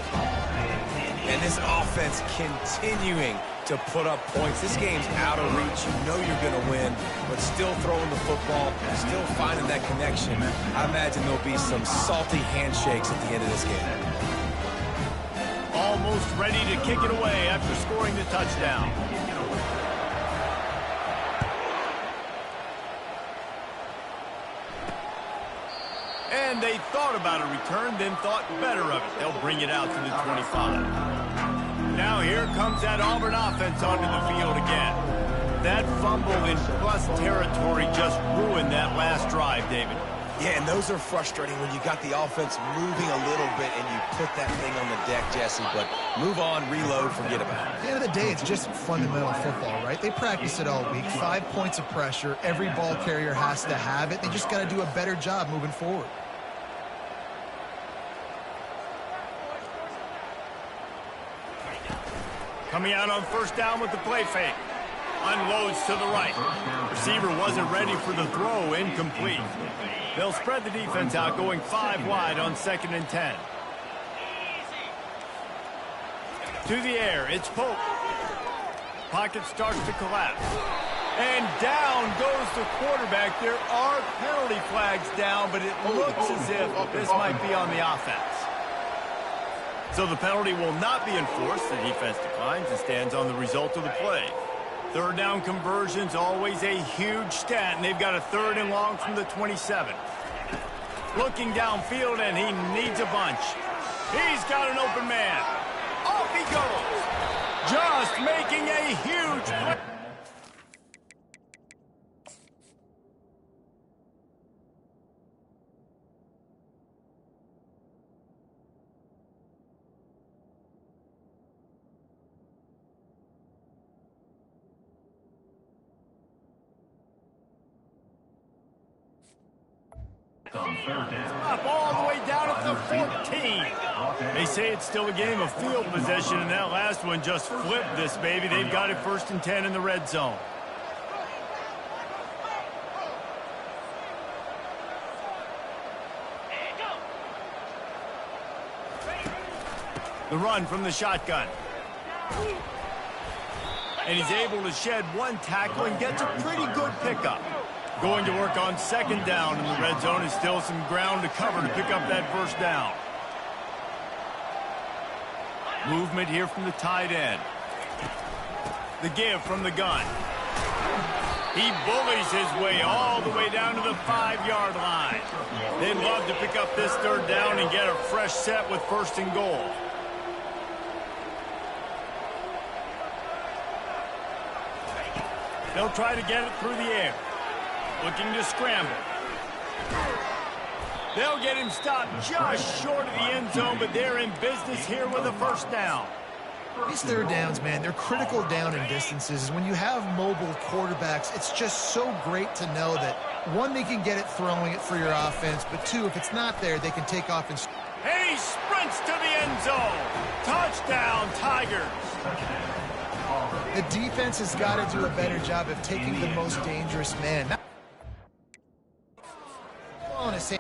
And this offense continuing to put up points. This game's out of reach. You know you're going to win, but still throwing the football, still finding that connection. I imagine there'll be some salty handshakes at the end of this game. Almost ready to kick it away after scoring the touchdown. And they thought about a return, then thought better of it. They'll bring it out to the 25. Now here comes that Auburn offense onto the field again. That fumble in plus territory just ruined that last drive, David. Yeah, and those are frustrating when you got the offense moving a little bit and you put that thing on the deck, Jesse. But move on, reload, forget about it. At the end of the day, it's just fundamental football, right? They practice it all week. 5 points of pressure. Every ball carrier has to have it. They just got to do a better job moving forward. Coming out on first down with the play fake. Unloads to the right. Receiver wasn't ready for the throw, incomplete. They'll spread the defense out, going 5 wide on 2nd and 10. To the air, it's Pope. Pocket starts to collapse. And down goes the quarterback. There are penalty flags down, but it looks as if this might be on the offense. So the penalty will not be enforced. The defense declines and stands on the result of the play. Third down conversion's always a huge stat, and they've got a 3rd and long from the 27. Looking downfield, and he needs a bunch. He's got an open man. Off he goes. Just making a huge play. Up all the way down at the 14. They say it's still a game of field possession, and that last one just flipped this baby. They've got it 1st and 10 in the red zone. The run from the shotgun. And he's able to shed 1 tackle and gets a pretty good pickup. Going to work on 2nd down in the red zone. Is still some ground to cover to pick up that first down. Movement here from the tight end. The give from the gun. He bullies his way all the way down to the 5-yard line. They'd love to pick up this 3rd down and get a fresh set with 1st and goal. They'll try to get it through the air. Looking to scramble. They'll get him stopped just short of the end zone, but they're in business here with a first down. These 3rd downs, man, they're critical down in distances. When you have mobile quarterbacks, it's just so great to know that, 1, they can get it throwing it for your offense, but 2, if it's not there, they can take off and he sprints to the end zone. Touchdown, Tigers. The defense has got to do a better job of taking the most dangerous man. to say.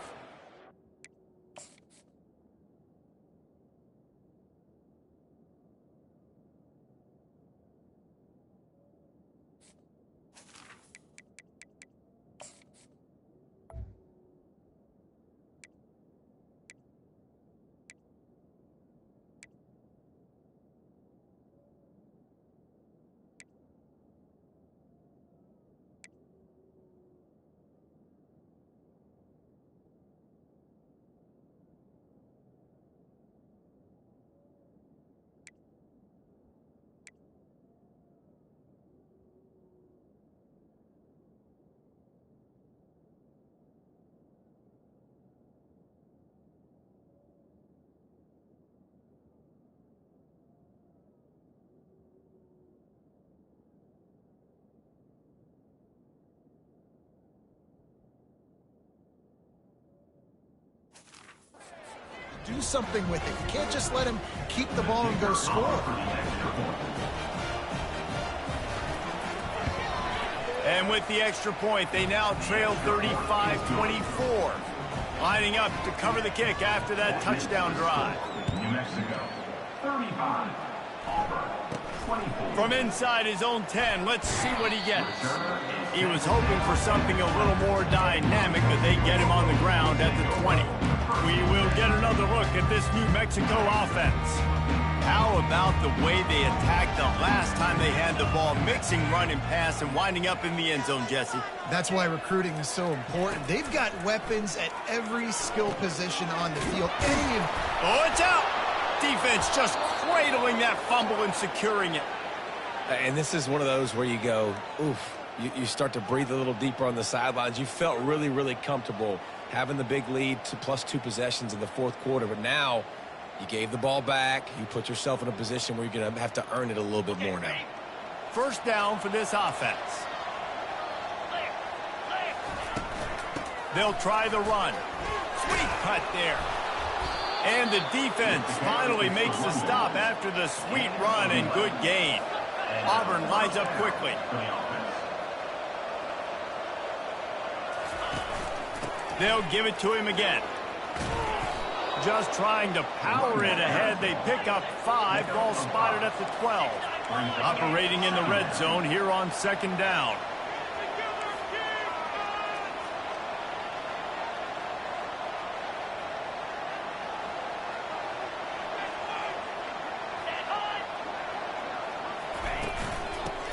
Do something with it. You can't just let him keep the ball and go score. And with the extra point, they now trail 35-24. Lining up to cover the kick after that touchdown drive. New Mexico, 35. Auburn, 24. From inside his own 10, let's see what he gets. He was hoping for something a little more dynamic, but they get him on the ground at the 20. We will get another look at this New Mexico offense. How about the way they attacked the last time they had the ball, mixing run and pass and winding up in the end zone, Jesse? That's why recruiting is so important. They've got weapons at every skill position on the field. Oh, it's out! Defense just cradling that fumble and securing it. And this is one of those where you go, oof, you start to breathe a little deeper on the sidelines. You felt really, really comfortable having the big lead to +2 possessions in the fourth quarter. But now you gave the ball back. You put yourself in a position where you're going to have to earn it a little bit more now. First down for this offense. They'll try the run. Sweet cut there. And the defense finally makes the stop after the sweet run and good gain. Auburn lines up quickly. They'll give it to him again. Just trying to power it ahead. They pick up 5. Ball spotted at the 12. Operating in the red zone here on second down.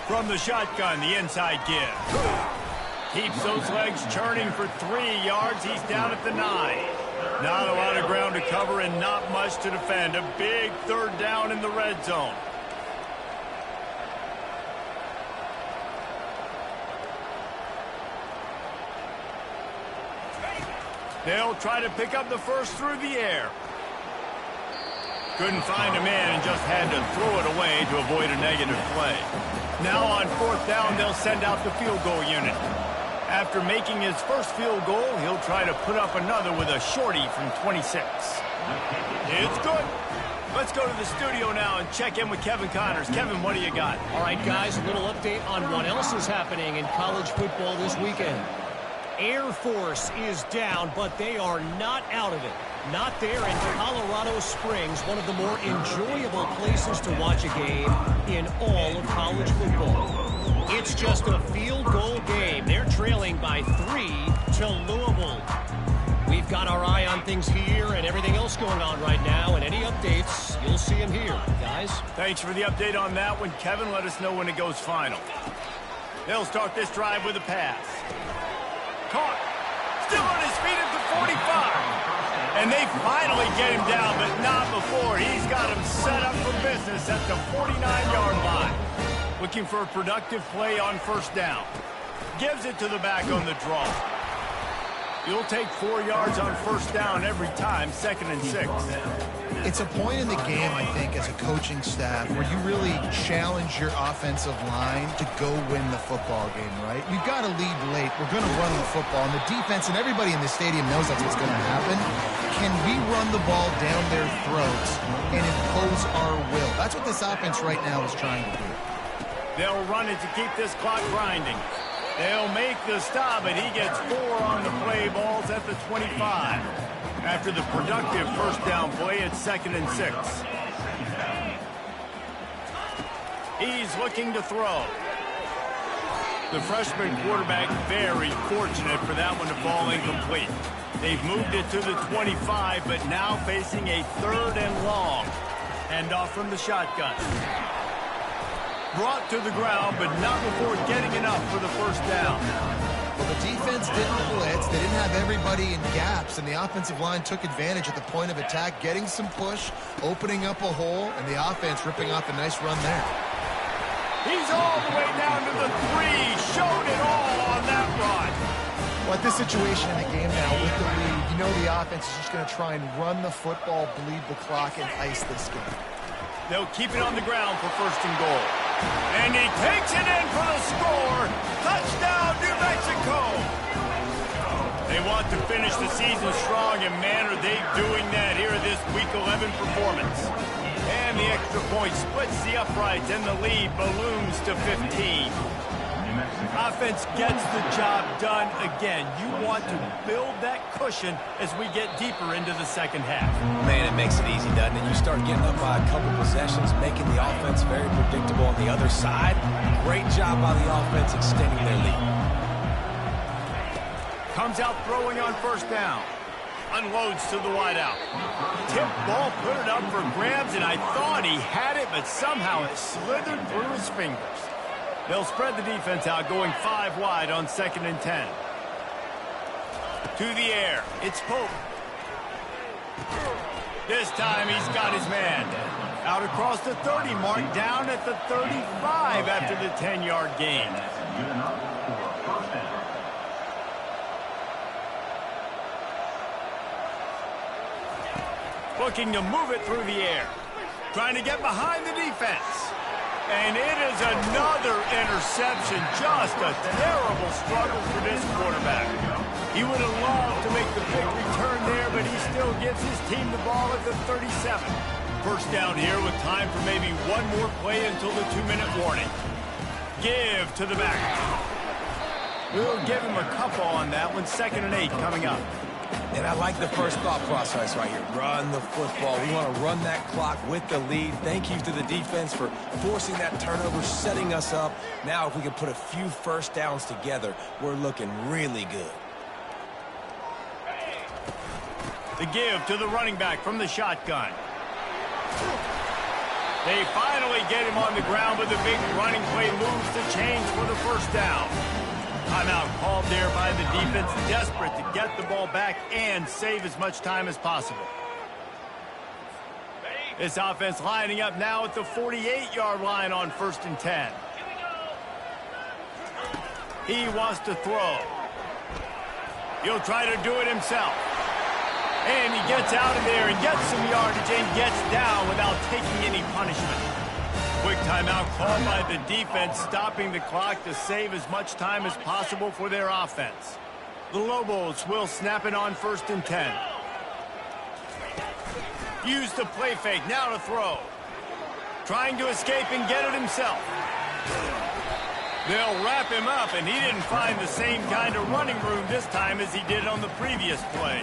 From the shotgun, the inside give. Keeps those legs churning for 3 yards. He's down at the 9. Not a lot of ground to cover and not much to defend. A big third down in the red zone. They'll try to pick up the first through the air. Couldn't find a man and just had to throw it away to avoid a negative play. Now on fourth down, they'll send out the field goal unit. After making his first field goal, he'll try to put up another with a shorty from 26. It's good. Let's go to the studio now and check in with Kevin Connors. Kevin, what do you got? All right, guys, a little update on what else is happening in college football this weekend. Air Force is down, but they are not out of it. Not there in Colorado Springs, one of the more enjoyable places to watch a game in all of college football. It's just a field goal game. They're trailing by 3 to Louisville. We've got our eye on things here and everything else going on right now, and any updates, you'll see them here, guys. Thanks for the update on that one, Kevin. Let us know when it goes final. They'll start this drive with a pass. Caught. Still on his feet at the 45. And they finally get him down, but not before. He's got him set up for business at the 49-yard line. Looking for a productive play on first down. Gives it to the back on the draw. You'll take 4 yards on first down every time, 2nd and 6. It's a point in the game, I think, as a coaching staff where you really challenge your offensive line to go win the football game, right? We've got to lead late. We're going to run the football. And the defense and everybody in the stadium knows that's what's going to happen. Can we run the ball down their throats and impose our will? That's what this offense right now is trying to do. They'll run it to keep this clock grinding. They'll make the stop, and he gets 4 on the play. Balls at the 25. After the productive first down play, it's 2nd and 6. He's looking to throw. The freshman quarterback very fortunate for that one to fall incomplete. They've moved it to the 25, but now facing a 3rd and long. Handoff from the shotgun. Brought to the ground, but not before getting enough for the first down. Well, the defense didn't blitz. They didn't have everybody in gaps, and the offensive line took advantage at the point of attack, getting some push, opening up a hole, and the offense ripping off a nice run there. He's all the way down to the 3. Showed it all on that run. Well, at this situation in the game now with the lead, you know the offense is just going to try and run the football, bleed the clock, and ice this game. They'll keep it on the ground for 1st and goal. And he takes it in for the score. Touchdown, New Mexico. They want to finish the season strong, and man, are they doing that here in this Week 11 performance. And the extra point splits the uprights, and the lead balloons to 15. Offense gets the job done again. You want to build that cushion as we get deeper into the second half. Man, it makes it easy, doesn't it? You start getting up by a couple possessions, making the offense very predictable on the other side. Great job by the offense extending their lead. Comes out throwing on 1st down. Unloads to the wideout. Tip ball, put it up for grabs, and I thought he had it, but somehow it slithered through his fingers. They'll spread the defense out, going 5 wide on 2nd and 10. To the air. It's Pope. This time he's got his man. Out across the 30 mark, down at the 35 after the 10-yard gain. Looking to move it through the air. Trying to get behind the defense. And it is another interception. Just a terrible struggle for this quarterback. He would have loved to make the big return there, but he still gives his team the ball at the 37. First down here with time for maybe one more play until the 2-minute warning. Give to the back. We'll give him a couple on that one. 2nd and 8 coming up. And I like the first thought process right here. Run the football. We want to run that clock with the lead. Thank you to the defense for forcing that turnover, setting us up. Now if we can put a few first downs together, we're looking really good. The give to the running back from the shotgun. They finally get him on the ground with a big running play, moves the chains for the first down. Timeout called there by the defense, desperate to get the ball back and save as much time as possible. This offense lining up now at the 48-yard line on 1st and 10. He wants to throw. He'll try to do it himself. And he gets out of there and gets some yardage and gets down without taking any punishment. Quick timeout called by the defense, stopping the clock to save as much time as possible for their offense. The Lobos will snap it on 1st and 10. Use the play fake, now to throw. Trying to escape and get it himself. They'll wrap him up, and he didn't find the same kind of running room this time as he did on the previous play.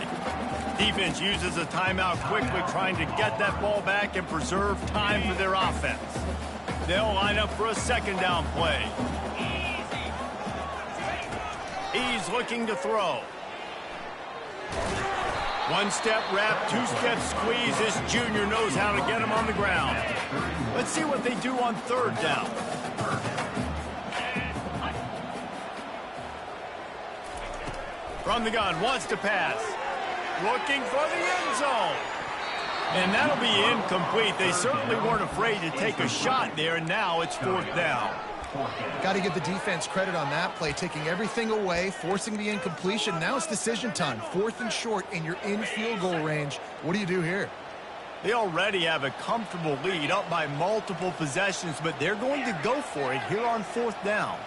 Defense uses a timeout quickly, trying to get that ball back and preserve time for their offense. They'll line up for a 2nd down play. He's looking to throw. 1-step wrap, 2-step squeeze. This junior knows how to get him on the ground. Let's see what they do on 3rd down. From the gun, wants to pass. Looking for the end zone. And that'll be incomplete. They certainly weren't afraid to take a shot there, and now it's 4th down. Got to give the defense credit on that play, taking everything away, forcing the incompletion. Now it's decision time. 4th and short, and you're in field goal range. What do you do here? They already have a comfortable lead, up by multiple possessions, but they're going to go for it here on 4th down.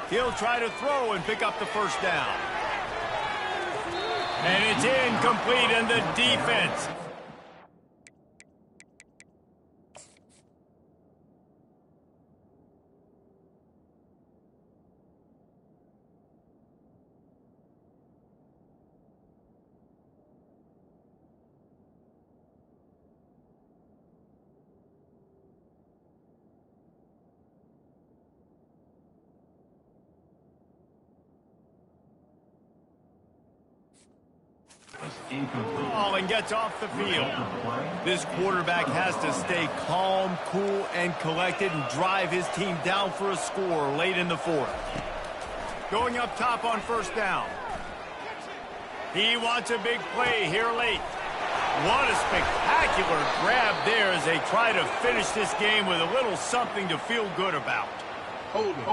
He'll try to throw and pick up the 1st down. And it's incomplete, and the defense. Incomplete. Ball and gets off the field. This quarterback has to stay calm, cool, and collected and drive his team down for a score late in the fourth. Going up top on first down. He wants a big play here late. What a spectacular grab there as they try to finish this game with a little something to feel good about. Hold it.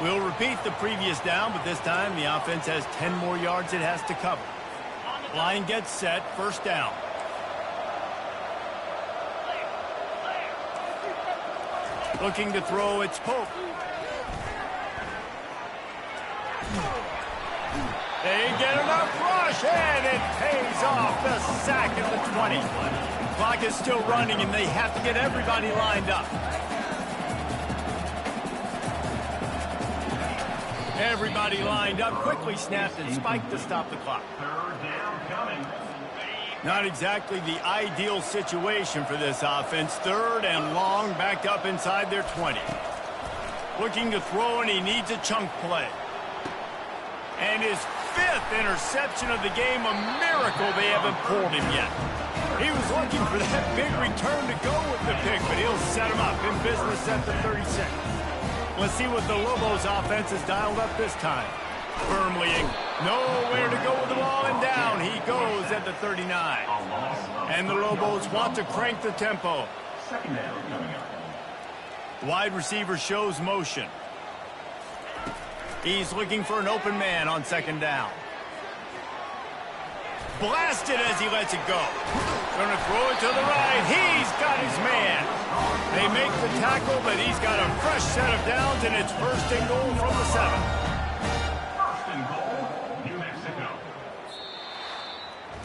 We'll repeat the previous down, but this time the offense has 10 more yards it has to cover. Line gets set, first down. Looking to throw, it's Pope. They get enough rush, and it pays off the sack at the 20. Clock is still running, and they have to get everybody lined up. Everybody lined up, quickly snapped and spiked to stop the clock. Third down coming. Not exactly the ideal situation for this offense. Third and long, backed up inside their 20. Looking to throw, and he needs a chunk play. And his 5th interception of the game, a miracle they haven't pulled him yet. He was looking for that big return to go with the pick, but he'll set him up in business at the 36. Let's see what the Lobos offense has dialed up this time. Firmly in, nowhere to go with the ball, and down he goes at the 39. And the Lobos want to crank the tempo. Second down coming up. Wide receiver shows motion. He's looking for an open man on second down. Blasted as he lets it go. Gonna throw it to the right. He's got his man. They make the tackle, but he's got a fresh set of downs, and it's first and goal from the 7. First and goal, New Mexico.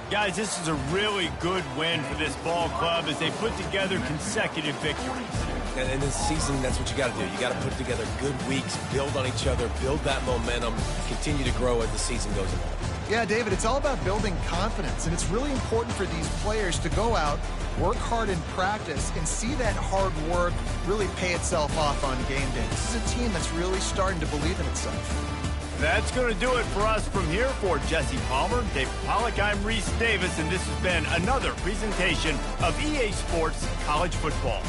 Guys, this is a really good win for this ball club as they put together consecutive victories. And in this season, that's what you got to do. You got to put together good weeks, build on each other, build that momentum, continue to grow as the season goes along. Yeah, David, it's all about building confidence, and it's really important for these players to go out, work hard in practice, and see that hard work really pay itself off on game day. This is a team that's really starting to believe in itself. That's going to do it for us from here. For Jesse Palmer, David Pollack, I'm Reese Davis, and this has been another presentation of EA Sports College Football.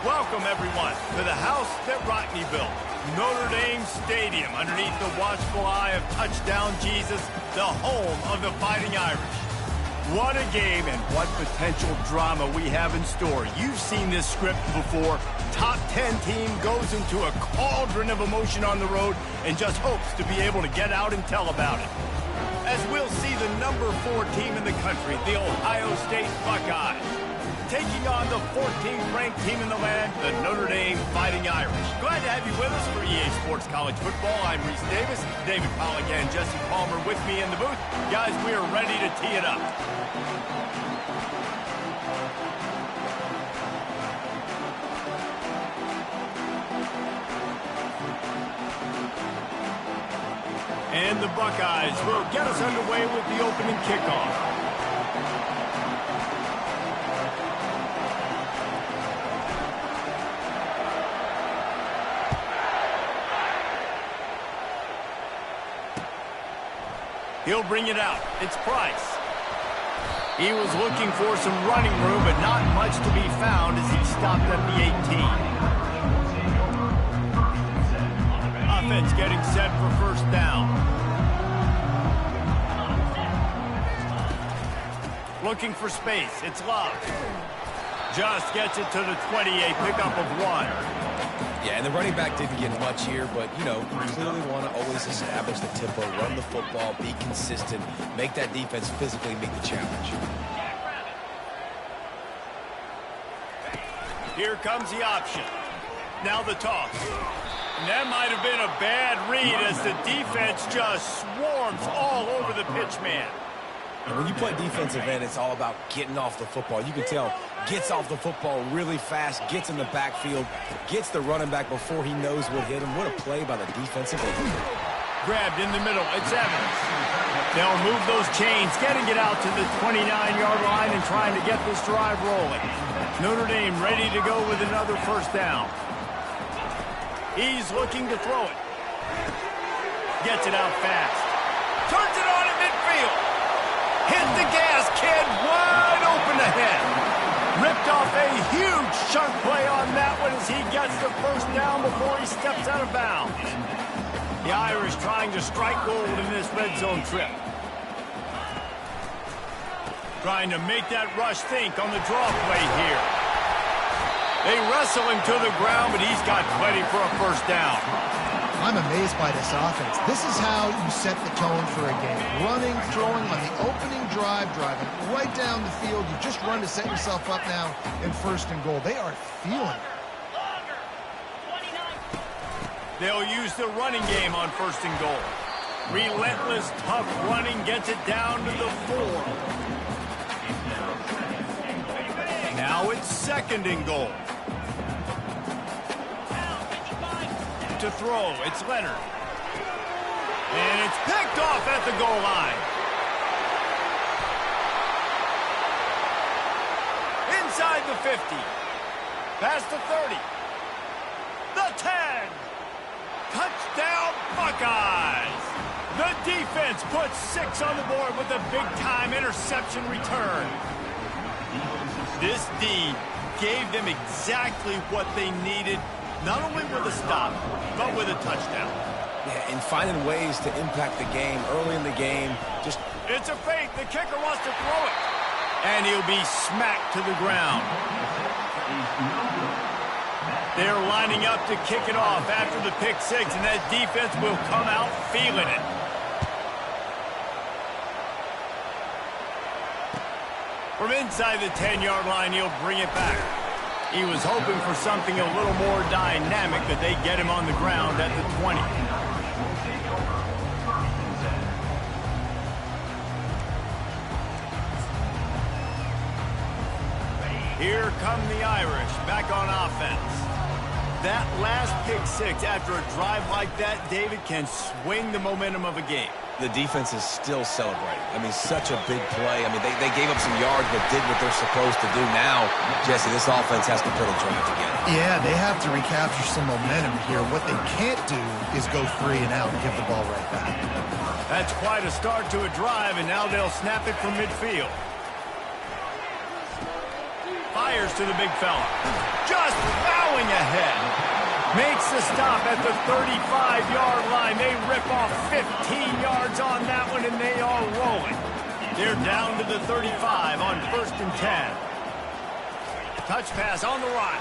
Welcome, everyone, to the house that Rockney built, Notre Dame Stadium, underneath the watchful eye of Touchdown Jesus, the home of the Fighting Irish. What a game and what potential drama we have in store. You've seen this script before. Top 10 team goes into a cauldron of emotion on the road and just hopes to be able to get out and tell about it. As we'll see the number 4 team in the country, the Ohio State Buckeyes, taking on the 14th ranked team in the land, the Notre Dame Fighting Irish. Glad to have you with us for EA Sports College Football. I'm Reese Davis, David Pollack and Jesse Palmer with me in the booth. Guys, we are ready to tee it up. And the Buckeyes will get us underway with the opening kickoff. He'll bring it out. It's Price. He was looking for some running room, but not much to be found as he stopped at the 18. Offense getting set for first down. Looking for space. It's Love. Just gets it to the 20, a pickup of 1. Yeah, and the running back didn't get much here, but, you know, you clearly want to always establish the tempo, run the football, be consistent, make that defense physically meet the challenge. Here comes the option. Now the toss. And that might have been a bad read as the defense just swarms all over the pitch man. And when you play defensive end, it's all about getting off the football. You can tell, gets off the football really fast, gets in the backfield, gets the running back before he knows what hit him. What a play by the defensive end. Grabbed in the middle. It's Evans. They'll move those chains, getting it out to the 29-yard line and trying to get this drive rolling. Notre Dame ready to go with another first down. He's looking to throw it. Gets it out fast. Turns it on at midfield. Hit the gas, kid, wide open ahead. Ripped off a huge chunk play on that one as he gets the first down before he steps out of bounds. The Irish trying to strike gold in this red zone trip. Trying to make that rush think on the draw play here. They wrestle him to the ground, but he's got plenty for a first down. I'm amazed by this offense. This is how you set the tone for a game. Running, throwing on the opening drive, driving right down the field. You just run to set yourself up now in first and goal. They are feeling it. They'll use the running game on first and goal. Relentless, tough running gets it down to the 4. Now it's second and goal. To throw, it's Leonard. And it's picked off at the goal line. Inside the 50. Past the 30. The 10. Touchdown Buckeyes. The defense puts 6 on the board with a big-time interception return. This D gave them exactly what they needed. Not only with a stop, but with a touchdown. Yeah, and finding ways to impact the game early in the game. It's a fake. The kicker wants to throw it. And he'll be smacked to the ground. They're lining up to kick it off after the pick 6, and that defense will come out feeling it. From inside the 10-yard line, he'll bring it back. He was hoping for something a little more dynamic, but they get him on the ground at the 20. Here come the Irish, back on offense. That last pick 6 after a drive like that, David, can swing the momentum of a game. The defense is still celebrating. I mean, such a big play. I mean, they gave up some yards but did what they're supposed to do. Now, Jesse, this offense has to put a drive together. Yeah, they have to recapture some momentum here. What they can't do is go 3 and out and give the ball right back. That's quite a start to a drive, and now they'll snap it from midfield. Fires to the big fella. Just fouled pulling ahead. Makes the stop at the 35-yard line. They rip off 15 yards on that one, and they are rolling. They're down to the 35 on 1st and 10. Touch pass on the right.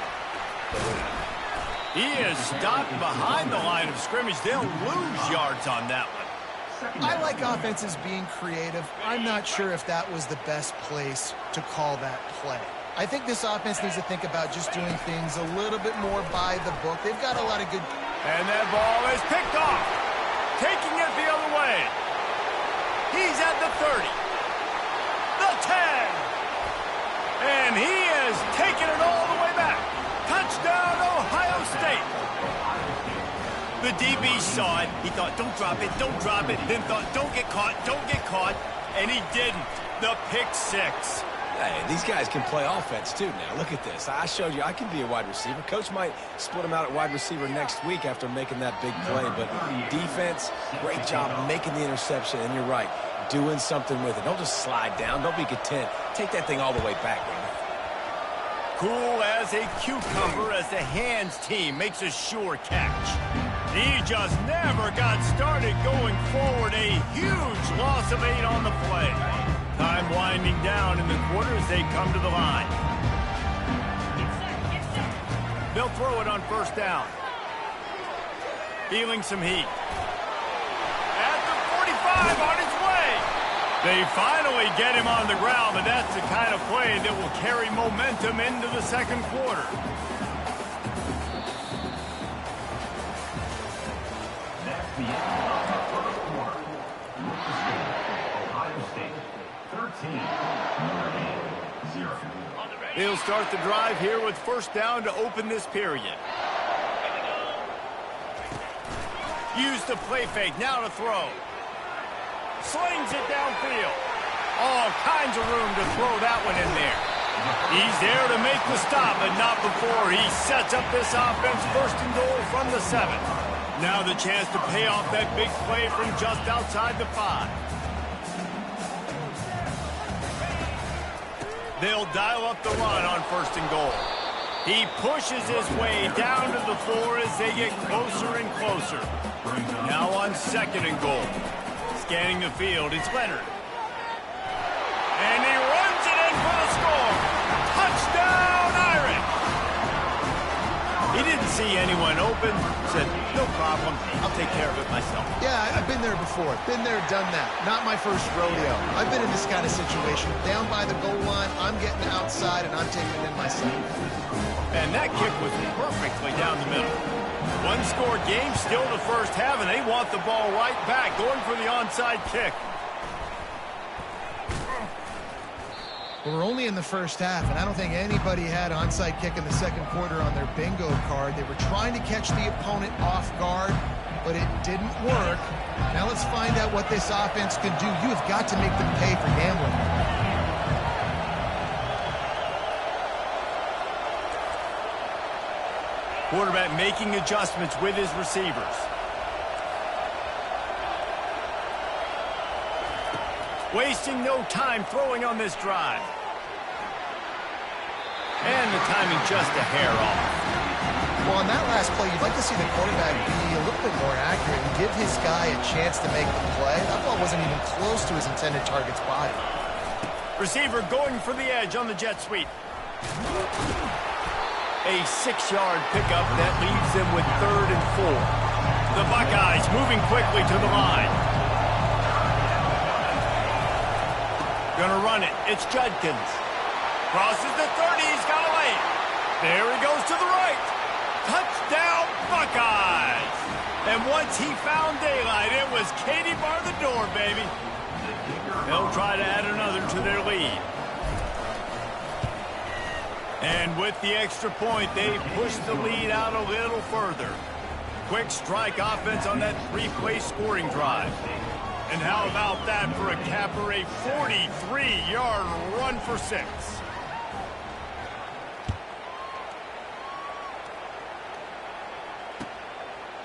He is stopped behind the line of scrimmage. They'll lose yards on that one. I like offenses being creative. I'm not sure if that was the best place to call that play. I think this offense needs to think about just doing things a little bit more by the book. They've got a lot of good... And that ball is picked off. Taking it the other way. He's at the 30. The 10. And he is taking it all the way back. Touchdown, Ohio State. The DB saw it. He thought, don't drop it, don't drop it. Then thought, don't get caught, don't get caught. And he didn't. The pick six. Hey, these guys can play offense, too, now. Look at this. I showed you I can be a wide receiver. Coach might split him out at wide receiver next week after making that big play. But defense, great job making the interception. And you're right, doing something with it. Don't just slide down. Don't be content. Take that thing all the way back, man. Cool as a cucumber as the hands team makes a sure catch. He just never got started going forward. A huge loss of 8 on the play. Time winding down in the quarter as they come to the line. They'll throw it on 1st down. Feeling some heat. At the 45 on its way. They finally get him on the ground, but that's the kind of play that will carry momentum into the 2nd quarter. That's the end of the 1st quarter. Ohio State 13, Notre Dame 0. They'll start the drive here with 1st down to open this period. Use the play fake, now to throw. Slings it downfield. All kinds of room to throw that one in there. He's there to make the stop, but not before he sets up this offense 1st and goal from the 7. Now the chance to pay off that big play from just outside the 5. They'll dial up the run on 1st and goal. He pushes his way down to the floor as they get closer and closer. Now on 2nd and goal. Scanning the field, it's Leonard. And he runs it in for the score. Touchdown, Irish. He didn't see anyone open. Said, no problem. I'll take care of it myself. Yeah, I've been there before. Been there, done that. Not my first rodeo. I've been in this kind of situation. Down by the goal line, I'm getting outside, and I'm taking it in myself. And that kick was perfectly down the middle. One-score game, still the 1st half, and they want the ball right back, going for the onside kick. We're only in the 1st half, and I don't think anybody had onside kick in the 2nd quarter on their bingo card. They were trying to catch the opponent off guard, but it didn't work. Now let's find out what this offense can do. You have got to make them pay for gambling. Quarterback making adjustments with his receivers. Wasting no time throwing on this drive. And the timing just a hair off. Well, on that last play, you'd like to see the quarterback be a little bit more accurate and give his guy a chance to make the play. That ball wasn't even close to his intended target's body. Receiver going for the edge on the jet sweep. A 6-yard pickup that leaves them with 3rd and 4. The Buckeyes moving quickly to the line. Gonna run it. It's Judkins. Crosses the 30. He's got a lane. There he goes to the right. Touchdown, Buckeyes. And once he found daylight, it was Katie bar the door, baby. They'll try to add another to their lead. And with the extra point, they push the lead out a little further. Quick strike offense on that 3-play scoring drive. And how about that for a capper, a 43-yard run for 6.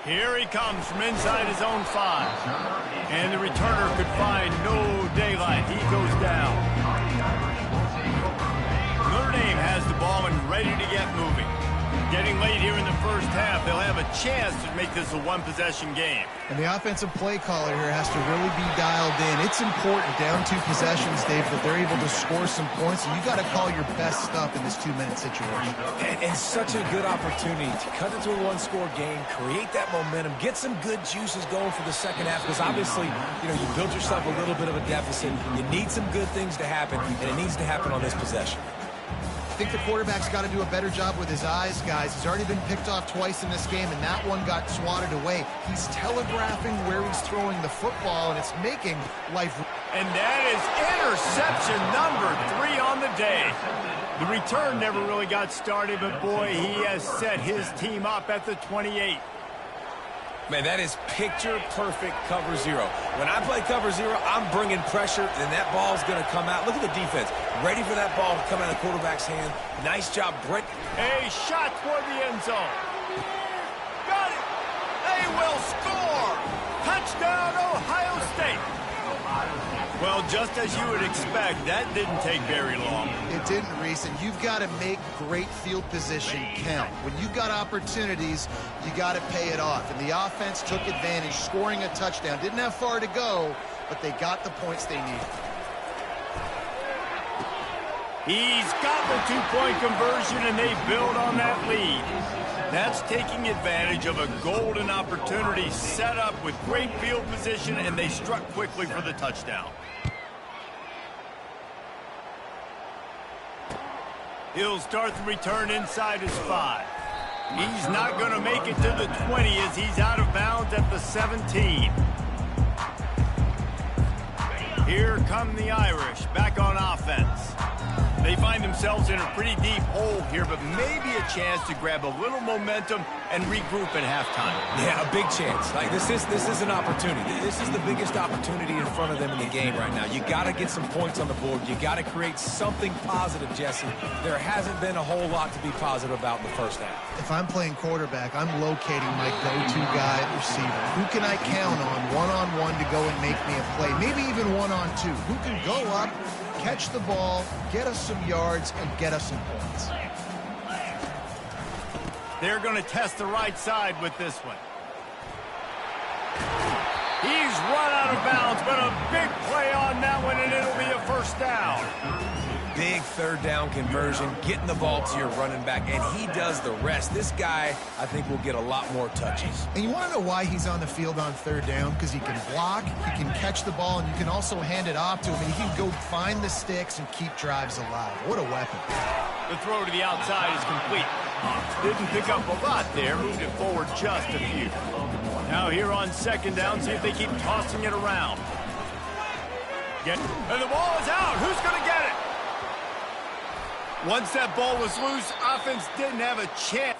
Here he comes from inside his own 5. And the returner could find no daylight. He goes down. Notre Dame has the ball and ready to get moving. Getting late here in the first half, they'll have a chance to make this a one-possession game. And the offensive play caller here has to really be dialed in. It's important down 2 possessions, Dave, that they're able to score some points. And you got to call your best stuff in this 2-minute situation. And such a good opportunity to cut into a one-score game, create that momentum, get some good juices going for the second half. Because obviously, you built yourself a little bit of a deficit. You need some good things to happen, and it needs to happen on this possession. I think the quarterback's got to do a better job with his eyes, guys. He's already been picked off twice in this game, and that one got swatted away. He's telegraphing where he's throwing the football, and it's making life. And that is interception number 3 on the day. The return never really got started, but boy, he has set his team up at the 28. Man, that is picture-perfect cover 0. When I play cover 0, I'm bringing pressure, and that ball's going to come out. Look at the defense. Ready for that ball to come out of the quarterback's hand. Nice job, Brent. A shot toward the end zone. Got it. They will score. Touchdown, Ohio State. Well, just as you would expect, that didn't take very long. It didn't, Reese, and you've got to make great field position count. When you've got opportunities, you got to pay it off. And the offense took advantage, scoring a touchdown. Didn't have far to go, but they got the points they needed. He's got the 2-point conversion, and they build on that lead. That's taking advantage of a golden opportunity set up with great field position, and they struck quickly for the touchdown. He'll start the return inside his 5. He's not going to make it to the 20 as he's out of bounds at the 17. Here come the Irish back on offense. They find themselves in a pretty deep hole here, but maybe a chance to grab a little momentum and regroup at halftime. Yeah, a big chance. Like this is an opportunity. This is the biggest opportunity in front of them in the game right now. You got to get some points on the board. You got to create something positive, Jesse. There hasn't been a whole lot to be positive about in the first half. If I'm playing quarterback, I'm locating my go-to guy at receiver. Who can I count on one-on-one to go and make me a play? Maybe even one-on-2. Who can go up, catch the ball, get us some yards, and get us some points. They're going to test the right side with this one. He's run out of bounds, but a big play on that one, and it'll be a first down. Big third down conversion, getting the ball to your running back, and he does the rest. This guy, I think, will get a lot more touches. And you want to know why he's on the field on third down? Because he can block, he can catch the ball, and you can also hand it off to him, and he can go find the sticks and keep drives alive. What a weapon. The throw to the outside is complete. Didn't pick up a lot there, moved it forward just a few. Now here on second down, see if they keep tossing it around. And the ball is out. Who's going to get it? Once that ball was loose, offense didn't have a chance.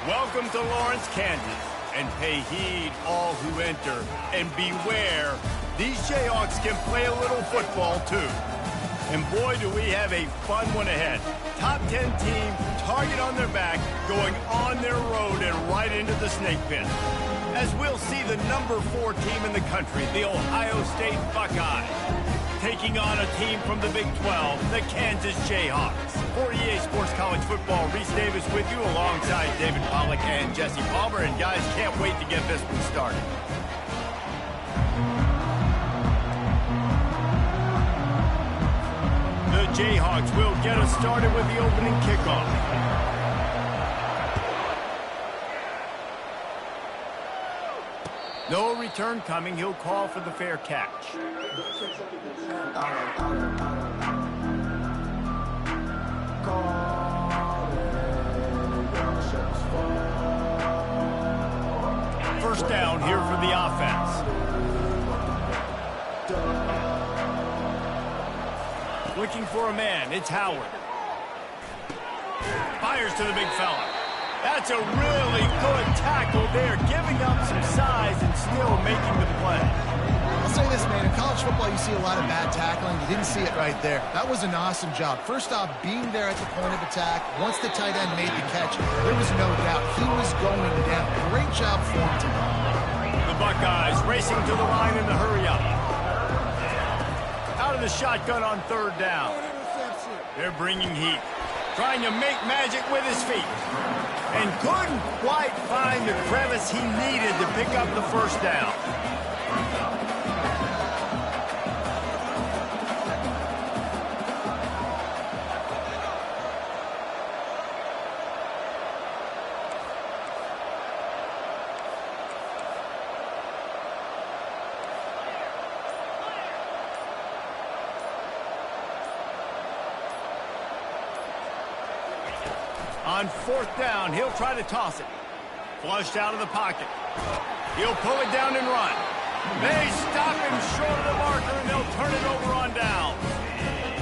Welcome to Lawrence, Kansas, and pay heed all who enter, and beware, these Jayhawks can play a little football too. And boy, do we have a fun one ahead. Top 10 team, target on their back, going on their road and right into the snake pit. As we'll see the number 4 team in the country, the Ohio State Buckeyes, taking on a team from the Big 12, the Kansas Jayhawks. For EA Sports College Football, Reese Davis with you alongside David Pollack and Jesse Palmer. And guys, can't wait to get this one started. The Jayhawks will get us started with the opening kickoff. No return coming. He'll call for the fair catch. First down here for the offense. Looking for a man. It's Howard. Fires to the big fella. That's a really good tackle there, giving up some size and still making the play. I'll say this, man. In college football, you see a lot of bad tackling. You didn't see it right there. That was an awesome job. First off, being there at the point of attack. Once the tight end made the catch, there was no doubt he was going down. Great job for him today. The Buckeyes racing to the line in the hurry-up. Out of the shotgun on third down. They're bringing heat. Trying to make magic with his feet. And couldn't quite find the crevice he needed to pick up the first down. On fourth down, he'll try to toss it. Flushed out of the pocket. He'll pull it down and run. They stop him short of the marker, and they'll turn it over on down.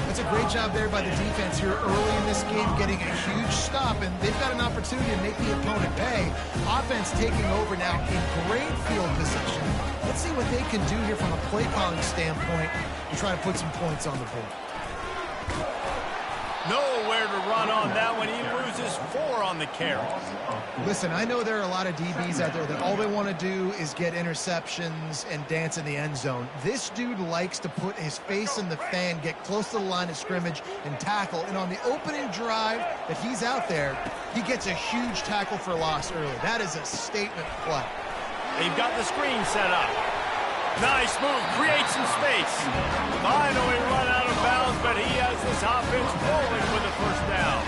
That's a great job there by the defense here early in this game, getting a huge stop, and they've got an opportunity to make the opponent pay. Offense taking over now in great field position. Let's see what they can do here from a play calling standpoint and try to put some points on the board. Nowhere to run on that one. He loses 4 on the carry. Listen, I know there are a lot of DBs out there that all they want to do is get interceptions and dance in the end zone. This dude likes to put his face in the fan, get close to the line of scrimmage, and tackle. And on the opening drive that he's out there, he gets a huge tackle for loss early. That is a statement play. They've got the screen set up. Nice move, create some space. Finally run out of bounds, but he has this offense rolling with a first down.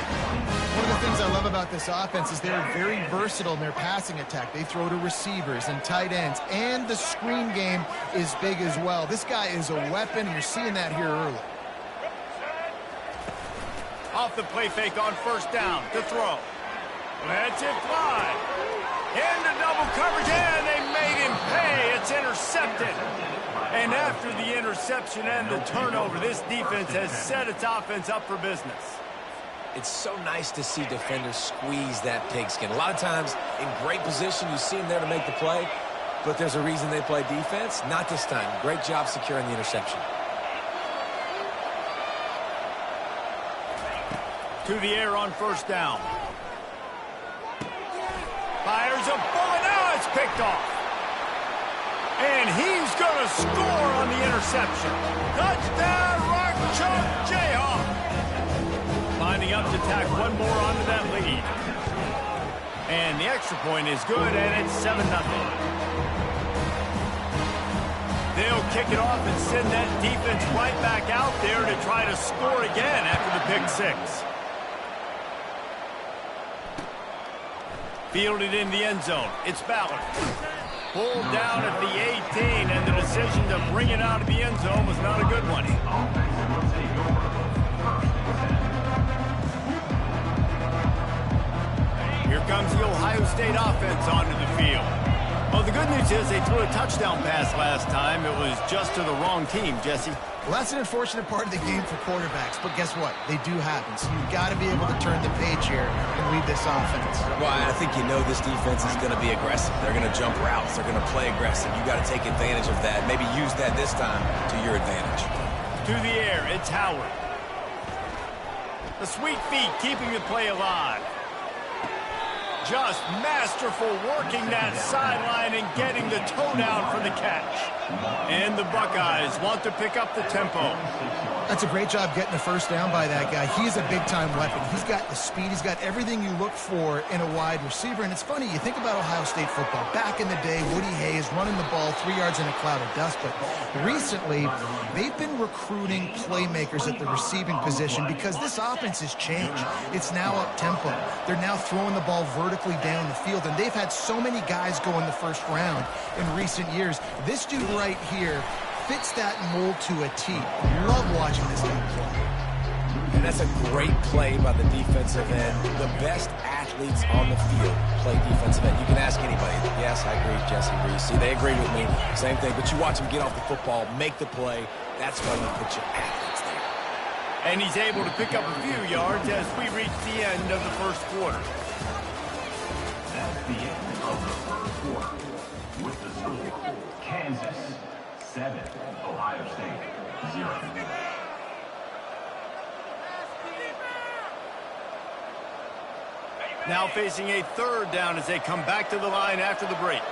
One of the things I love about this offense is they're very versatile in their passing attack. They throw to receivers and tight ends, and the screen game is big as well. This guy is a weapon, and you're seeing that here early. Off the play fake on first down to throw. Lets it fly. Into double coverage, and they made him pay. It's intercepted. And after the interception and the turnover, this defense has set its offense up for business. It's so nice to see defenders squeeze that pigskin. A lot of times, in great position, you see them there to make the play, but there's a reason they play defense. Not this time. Great job securing the interception. To the air on first down. Fires a bullet. Now it's picked off. And he's going to score on the interception. Touchdown, Rock Chalk Jayhawk. Lining up to tack one more onto that lead. And the extra point is good, and it's 7-0. They'll kick it off and send that defense right back out there to try to score again after the pick six. Fielded in the end zone. It's Ballard. Pulled down at the 18, and the decision to bring it out of the end zone was not a good one. Here comes the Ohio State offense onto the field. Well, the good news is they threw a touchdown pass last time. It was just to the wrong team, Jesse. Well, that's an unfortunate part of the game for quarterbacks, but guess what? They do happen. So you've got to be able to turn the page here and lead this offense. Well, I think you know this defense is going to be aggressive. They're going to jump routes. They're going to play aggressive. You got to take advantage of that. Maybe use that this time to your advantage. To the air, it's Howard. The sweet feet keeping the play alive. Just masterful working that sideline and getting the toe down for the catch. And the Buckeyes want to pick up the tempo. That's a great job getting the first down by that guy. He's a big-time weapon. He's got the speed. He's got everything you look for in a wide receiver. And it's funny, you think about Ohio State football. Back in the day, Woody Hayes running the ball 3 yards in a cloud of dust. But recently, they've been recruiting playmakers at the receiving position because this offense has changed. It's now up-tempo. They're now throwing the ball vertically down the field. And they've had so many guys go in the first round in recent years. This dude right here fits that mold to a T. Love watching this guy play. And that's a great play by the defensive end. The best athletes on the field play defensive end. You can ask anybody. Yes, I agree, Jesse Reese. See, they agree with me. Same thing. But you watch them get off the football, make the play. That's why you put your athletes there. And he's able to pick up a few yards as we reach the end of the first quarter. That's the end of the first quarter. With the score, Kansas 7, Ohio State 0. Now facing a third down as they come back to the line after the break.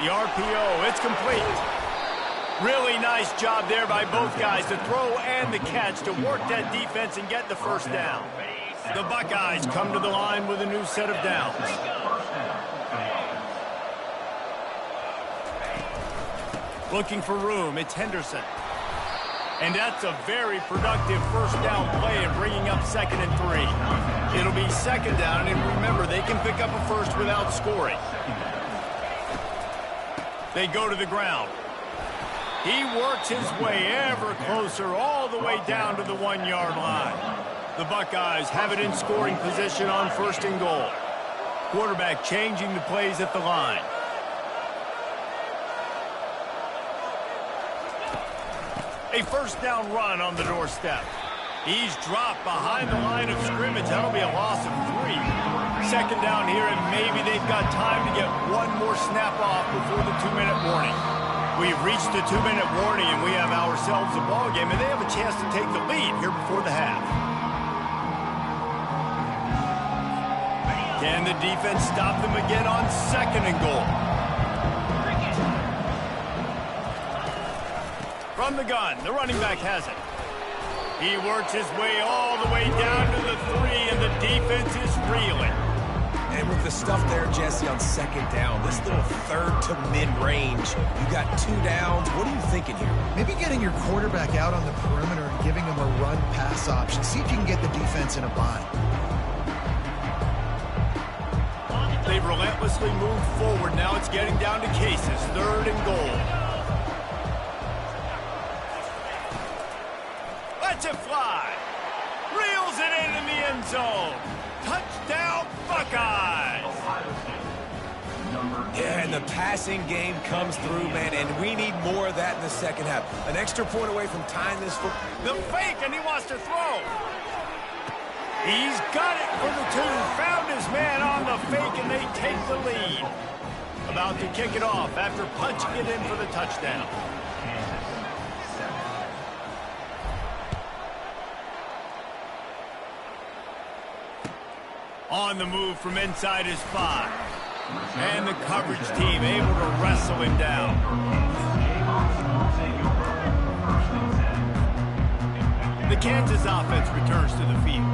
The RPO, it's complete. Really nice job there by both guys, the throw and the catch, to work that defense and get the first down. The Buckeyes come to the line with a new set of downs. Looking for room, it's Henderson. And that's a very productive first down play and bringing up 2nd and 3. It'll be 2nd down, and remember, they can pick up a first without scoring. They go to the ground. He works his way ever closer all the way down to the 1-yard line. The Buckeyes have it in scoring position on 1st and goal. Quarterback changing the plays at the line. A first down run on the doorstep. He's dropped behind the line of scrimmage. That'll be a loss of 3. 2nd down here, and maybe they've got time to get one more snap off before the 2-minute warning. We've reached the 2-minute warning, and we have ourselves a ball game, and they have a chance to take the lead here before the half. Can the defense stop them again on 2nd and goal? From the gun, the running back has it. He works his way all the way down to the 3, and the defense is reeling. And with the stuff there, Jesse, on 2nd down, this little third to mid-range, you got 2 downs. What are you thinking here? Maybe getting your quarterback out on the perimeter and giving him a run-pass option. See if you can get the defense in a bind. They've relentlessly moved forward. Now it's getting down to cases. 3rd and goal. Lets it fly. Reels it into the end zone. Touchdown, Buckeyes. Yeah, and the passing game comes through, man, and we need more of that in the 2nd half. An extra point away from tying this foot. The fake, and he wants to throw. He's got it for the 2. Found his man on the fake, and they take the lead. About to kick it off after punching it in for the touchdown. On the move from inside his 5. And the coverage team able to wrestle him down. The Kansas offense returns to the field.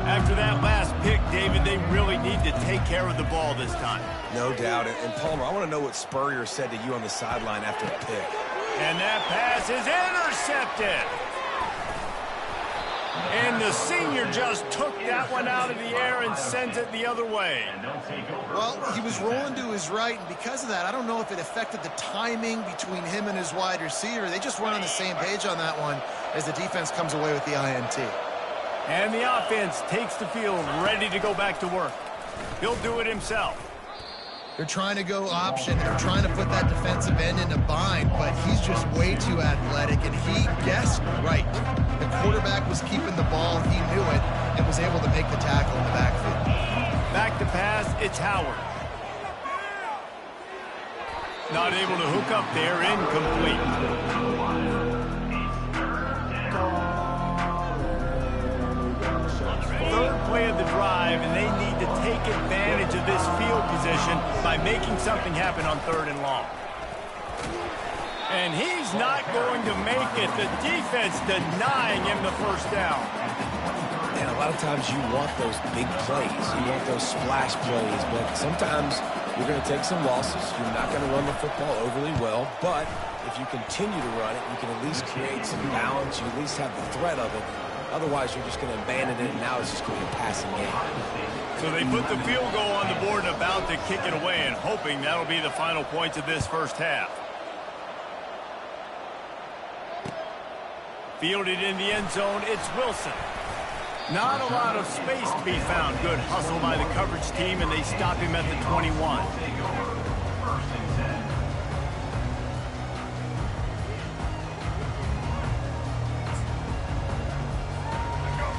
After that last pick, David, they really need to take care of the ball this time. No doubt. And Palmer, I want to know what Spurrier said to you on the sideline after the pick. And that pass is intercepted. And the senior just took that one out of the air and sends it the other way. Well, he was rolling to his right, and because of that, I don't know if it affected the timing between him and his wide receiver. They just weren't on the same page on that one as the defense comes away with the INT. And the offense takes the field ready to go back to work. He'll do it himself. They're trying to go option. They're trying to put that defensive end in a bind, but he's just way too athletic, and he guessed right. The quarterback was keeping the ball. He knew it and was able to make the tackle in the backfield. Back to pass, it's Howard. Not able to hook up there, incomplete. Third play of the drive, and they need to take advantage of this field position by making something happen on 3rd and long. And he's not going to make it. The defense denying him the first down. And a lot of times you want those big plays. You want those splash plays, but sometimes you're going to take some losses. You're not going to run the football overly well, but if you continue to run it, you can at least create some balance. You at least have the threat of it. Otherwise, you're just going to abandon it, and now it's just going to be a passing game. So they put the field goal on the board and about to kick it away, and hoping that'll be the final points of this first half. Fielded in the end zone, it's Wilson. Not a lot of space to be found. Good hustle by the coverage team, and they stop him at the 21.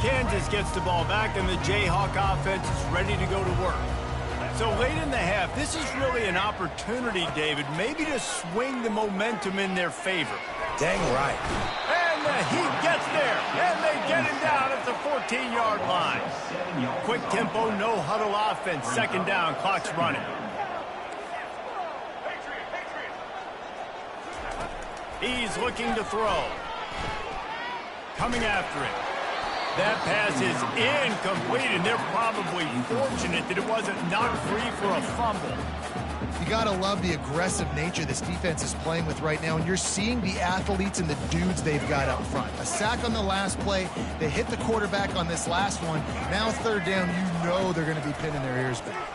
Kansas gets the ball back, and the Jayhawk offense is ready to go to work. So late in the half, this is really an opportunity, David, maybe to swing the momentum in their favor. Dang right. And the Heat gets there, and they get him down at the 14-yard line. Quick tempo, no huddle offense. 2nd down, clock's running. He's looking to throw. Coming after it. That pass is incomplete, and they're probably fortunate that it wasn't knocked free for a fumble. You got to love the aggressive nature this defense is playing with right now, and you're seeing the athletes and the dudes they've got up front. A sack on the last play. They hit the quarterback on this last one. Now 3rd down, you know they're going to be pinning their ears back.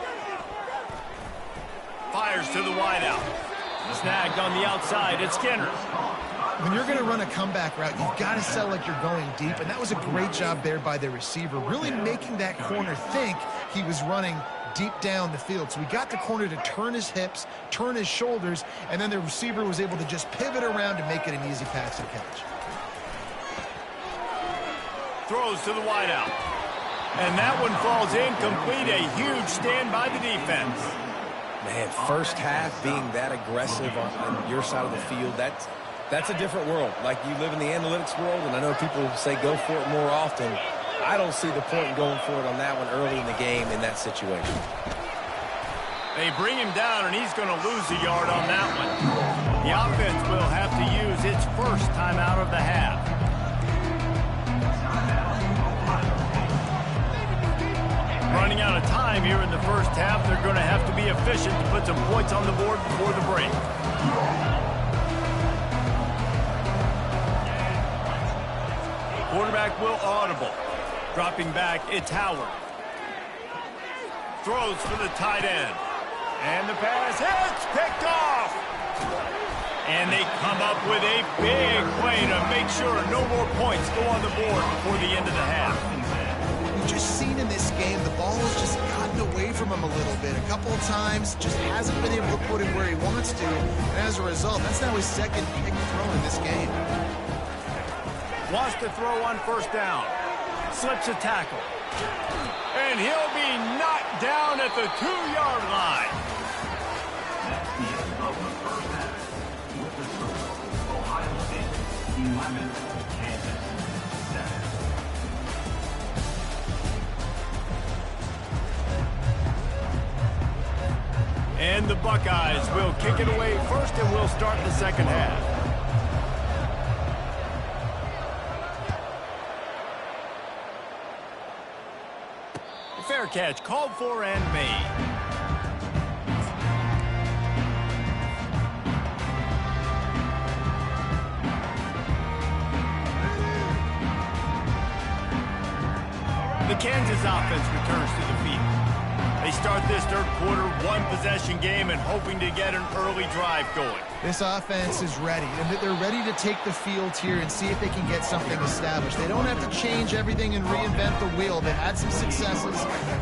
Fires to the wideout. Snagged on the outside. It's Skinner. When you're going to run a comeback route, you've got to sell like you're going deep, and that was a great job there by the receiver, really making that corner think he was running deep down the field. So we got the corner to turn his hips, turn his shoulders, and then the receiver was able to just pivot around and make it an easy pass and catch. Throws to the wideout. And that one falls incomplete. A huge stand by the defense. Man, first half being that aggressive on your side of the field, that's a different world. Like, you live in the analytics world, and I know people say go for it more often. I don't see the point in going for it on that one early in the game in that situation. They bring him down, and he's going to lose a yard on that one. The offense will have to use its first timeout of the half. Running out of time here in the first half. They're going to have to be efficient to put some points on the board before the break. Quarterback will audible. Dropping back, it's Howard. Throws for the tight end. And the pass hits, picked off. And they come up with a big play to make sure no more points go on the board before the end of the half. We've just seen in this game, the ball has just gotten away from him a little bit. A couple of times, just hasn't been able to put it where he wants to. And as a result, that's now his 2nd pick throw in this game. Wants to throw on 1st down. Slips a tackle. And he'll be knocked down at the 2-yard line. That's the end of the first half. With the score, Ohio State 11, Kansas 7. And the Buckeyes will kick it away first, and we'll start the 2nd half. Fair catch, called for and made. The Kansas offense returns to the field. They start this third quarter one-possession game and hoping to get an early drive going. This offense is ready, and they're ready to take the field here and see if they can get something established. They don't have to change everything and reinvent the wheel. They had some successes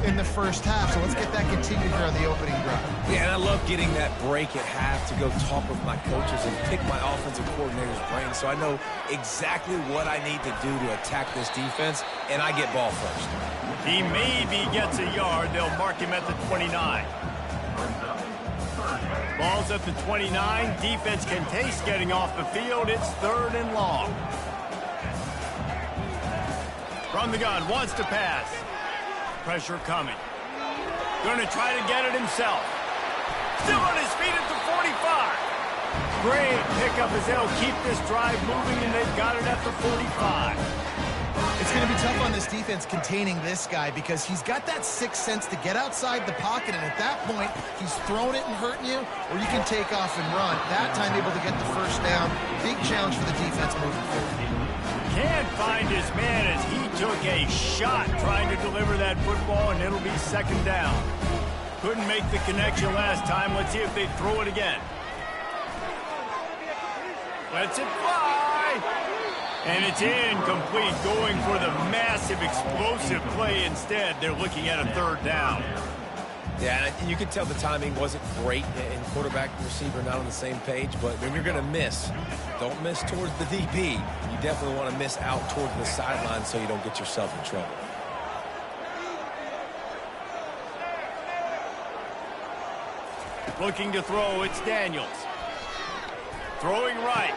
in the first half, so let's get that continued here on the opening drive. Yeah, and I love getting that break at half to go talk with my coaches and pick my offensive coordinator's brain so I know exactly what I need to do to attack this defense, and I get ball first. He maybe gets a yard. They'll mark him at the 29. Ball's at the 29. Defense can taste getting off the field. It's 3rd and long. From the gun, wants to pass. Pressure coming. Going to try to get it himself. Still on his feet at the 45. Great pickup as they'll keep this drive moving, and they've got it at the 45. It's going to be tough on this defense containing this guy because he's got that sixth sense to get outside the pocket, and at that point, he's throwing it and hurting you, or you can take off and run. That time able to get the first down. Big challenge for the defense moving forward. Can't find his man as he took a shot trying to deliver that football, and it'll be 2nd down. Couldn't make the connection last time. Let's see if they throw it again. Lets it fly. And it's incomplete, going for the massive explosive play instead. They're looking at a 3rd down. Yeah, and you could tell the timing wasn't great, and quarterback and receiver not on the same page, but when you're going to miss, don't miss towards the DB. You definitely want to miss out towards the sideline so you don't get yourself in trouble. Looking to throw, it's Daniels. Throwing right.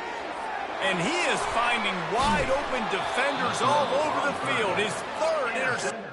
And he is finding wide-open defenders all over the field. His 3rd interception.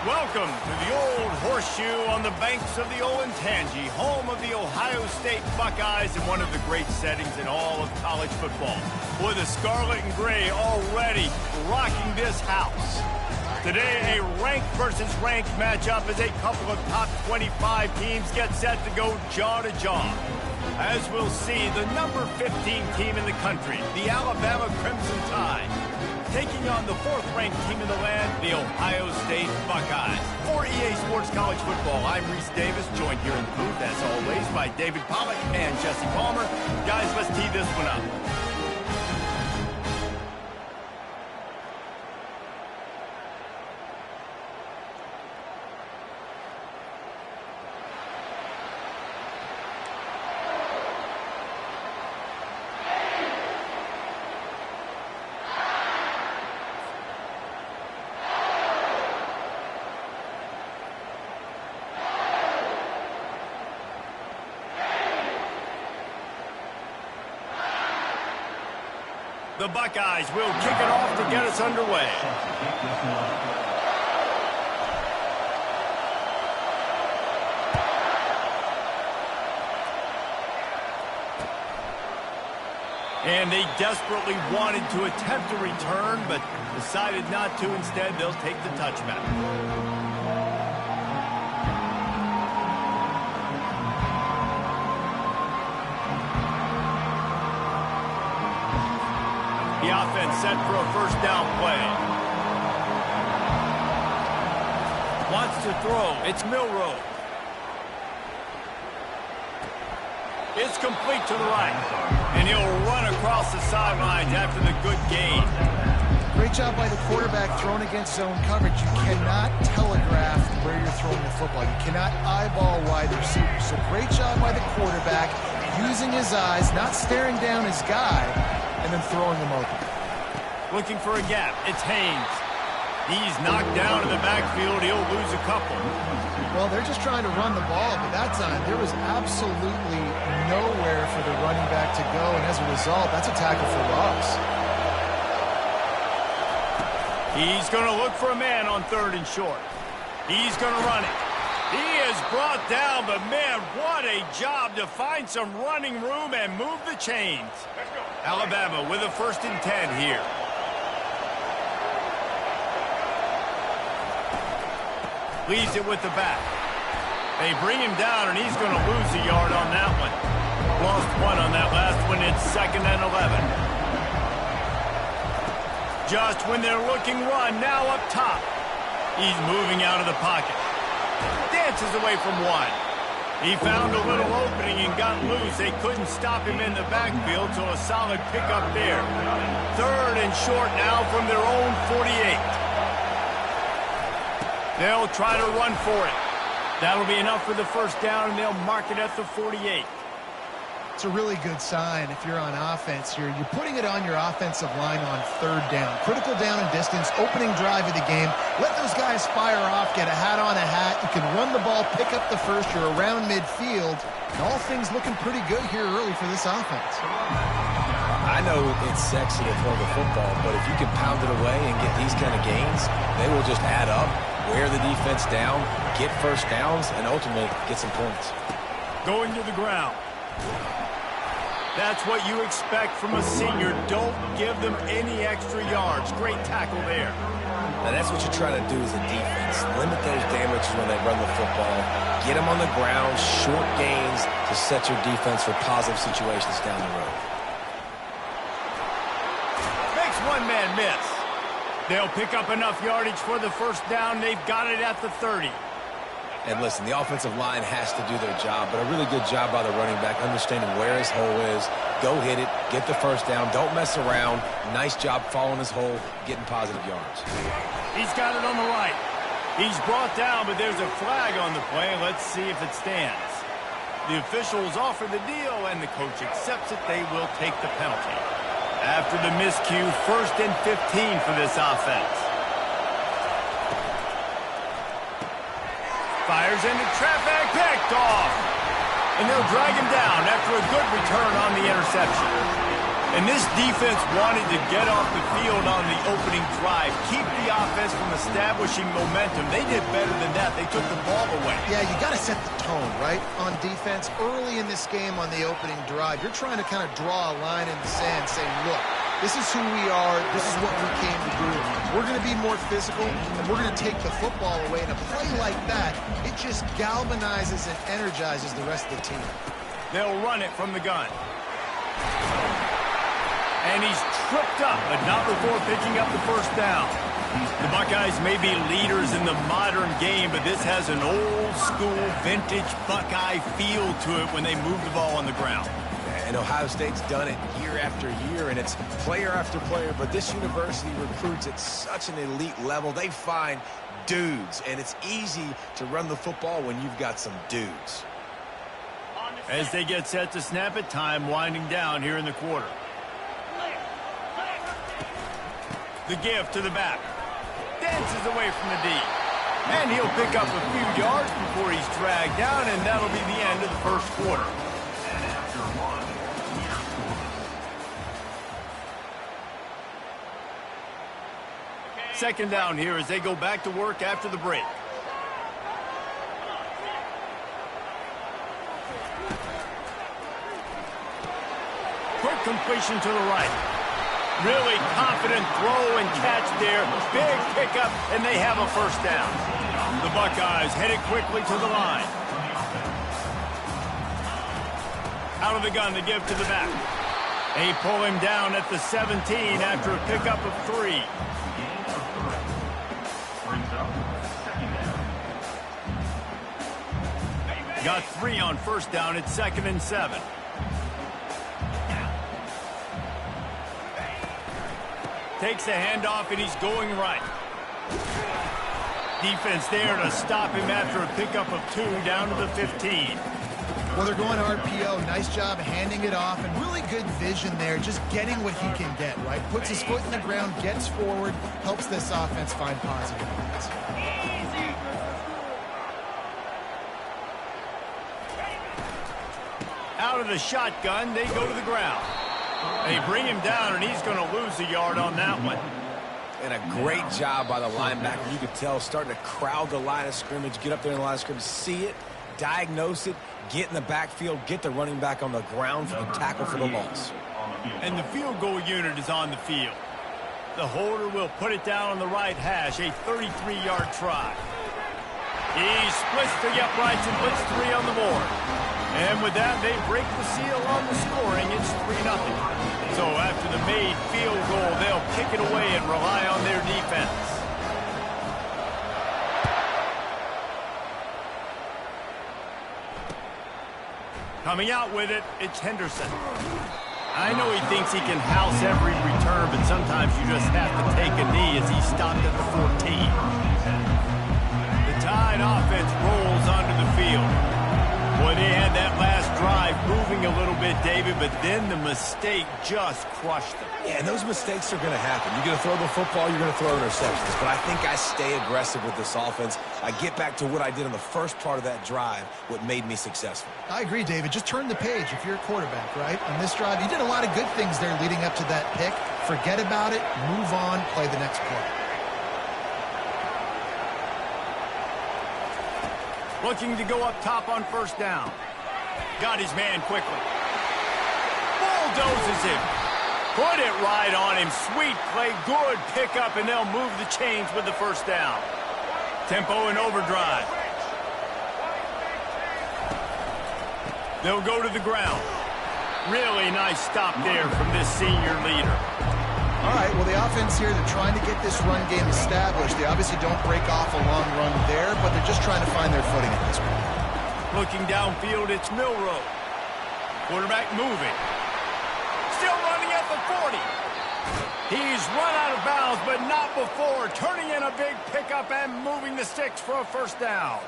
Welcome to the old horseshoe on the banks of the Olentangy, home of the Ohio State Buckeyes and one of the great settings in all of college football. Boy, the scarlet and gray already rocking this house. Today, a ranked versus ranked matchup as a couple of top 25 teams get set to go jaw to jaw. As we'll see, the number 15 team in the country, the Alabama Crimson Tide, taking on the 4th-ranked team in the land, the Ohio State Buckeyes. For EA Sports College Football, I'm Reese Davis, joined here in the booth, as always, by David Pollack and Jesse Palmer. Guys, let's tee this one up. The Buckeyes will kick it off to get us underway. And they desperately wanted to attempt a return, but decided not to. Instead, they'll take the touchback. The offense set for a 1st down play. Wants to throw. It's Milroe. It's complete to the right. And he'll run across the sidelines after the good gain. Great job by the quarterback thrown against zone coverage. You cannot telegraph where you're throwing the football. You cannot eyeball wide receivers. So great job by the quarterback using his eyes, not staring down his guy, and and then throwing them open. Looking for a gap. It's Haynes. He's knocked down in the backfield. He'll lose a couple. Well, they're just trying to run the ball, but that time there was absolutely nowhere for the running back to go, and as a result, that's a tackle for loss. He's going to look for a man on 3rd and short. He's going to run it. He is brought down, but man, what a job to find some running room and move the chains. Alabama with a 1st and 10 here. Leaves it with the back. They bring him down, and he's going to lose a yard on that one. Lost 1 on that last one. It's 2nd and 11. Just when they're looking run, now up top. He's moving out of the pocket. Dances away from 1. He found a little opening and got loose. They couldn't stop him in the backfield, so a solid pickup there. 3rd and short now from their own 48. They'll try to run for it. That'll be enough for the 1st down, and they'll mark it at the 48. It's a really good sign if you're on offense here. You're putting it on your offensive line on 3rd down. Critical down and distance, opening drive of the game. Let those guys fire off, get a hat on a hat. You can run the ball, pick up the 1st. You're around midfield. And all things looking pretty good here early for this offense. I know it's sexy to throw the football, but if you can pound it away and get these kind of gains, they will just add up, wear the defense down, get 1st downs, and ultimately get some points. Going to the ground. That's what you expect from a senior. Don't give them any extra yards. Great tackle there. Now that's what you're trying to do as a defense. Limit those damages when they run the football. Get them on the ground, short gains to set your defense for positive situations down the road. Makes one man miss. They'll pick up enough yardage for the 1st down. They've got it at the 30. And listen, the offensive line has to do their job, but a really good job by the running back, understanding where his hole is. Go hit it, get the 1st down, don't mess around. Nice job following his hole, getting positive yards. He's got it on the right. He's brought down, but there's a flag on the play. Let's see if it stands. The officials offer the deal, and the coach accepts it. They will take the penalty. After the miscue, 1st and 15 for this offense. Fires into traffic, picked off. And they'll drag him down after a good return on the interception. And this defense wanted to get off the field on the opening drive, keep the offense from establishing momentum. They did better than that. They took the ball away. Yeah, you got to set the tone, right, on defense. Early in this game on the opening drive, you're trying to kind of draw a line in the sand saying, look, this is who we are. This is what we came to do. We're going to be more physical, and we're going to take the football away. And a play like that, it just galvanizes and energizes the rest of the team. They'll run it from the gun. And he's tripped up, but not before picking up the 1st down. The Buckeyes may be leaders in the modern game, but this has an old-school, vintage Buckeye feel to it when they move the ball on the ground. And Ohio State's done it year after year, and it's player after player, but this university recruits at such an elite level. They find dudes, and it's easy to run the football when you've got some dudes. As they get set to snap it, time winding down here in the quarter. The give to the back. Dances away from the D. And he'll pick up a few yards before he's dragged down, and that'll be the end of the 1st quarter. Second down here as they go back to work after the break. Quick completion to the right. Really confident throw and catch there. Big pickup, and they have a 1st down. The Buckeyes headed quickly to the line. Out of the gun, the give to the back. They pull him down at the 17 after a pickup of 3. Got 3 on 1st down. It's 2nd and 7. Takes the handoff, and he's going right. Defense there to stop him after a pickup of 2 down to the 15. Well, they're going RPO. Nice job handing it off, and really good vision there, just getting what he can get, right? Puts his foot in the ground, gets forward, helps this offense find positive points. Out of the shotgun, they go to the ground. They bring him down, and he's going to lose a yard on that one. And a great job by the linebacker. You could tell, starting to crowd the line of scrimmage, get up there in the line of scrimmage, see it, diagnose it, get in the backfield, get the running back on the ground for the tackle for the loss. And the field goal unit is on the field. The holder will put it down on the right hash, a 33-yard try. He splits the uprights and puts 3 on the board. And with that, they break the seal on the scoring. It's 3-0. So after the made field goal, they'll kick it away and rely on their defense. Coming out with it, it's Henderson. I know he thinks he can house every return, but sometimes you just have to take a knee as he stopped at the 14. The Tide offense rolls onto the field. Boy, they had that last drive moving a little bit, David, but then the mistake just crushed them. Yeah, and those mistakes are going to happen. You're going to throw the football, you're going to throw interceptions. But I think I stay aggressive with this offense. I get back to what I did in the first part of that drive, what made me successful. I agree, David. Just turn the page if you're a quarterback, right? On this drive, you did a lot of good things there leading up to that pick. Forget about it, move on, play the next play. Looking to go up top on first down. Got his man quickly. Bulldozes him. Put it right on him. Sweet play. Good pickup, and they'll move the chains with the first down. Tempo and overdrive. They'll go to the ground. Really nice stop there from this senior leader. All right, well, the offense here, they're trying to get this run game established. They obviously don't break off a long run there, but they're just trying to find their footing at this point. Looking downfield, it's Milrow. Quarterback moving. Still running at the 40. He's run out of bounds, but not before. Turning in a big pickup and moving the sticks for a first down.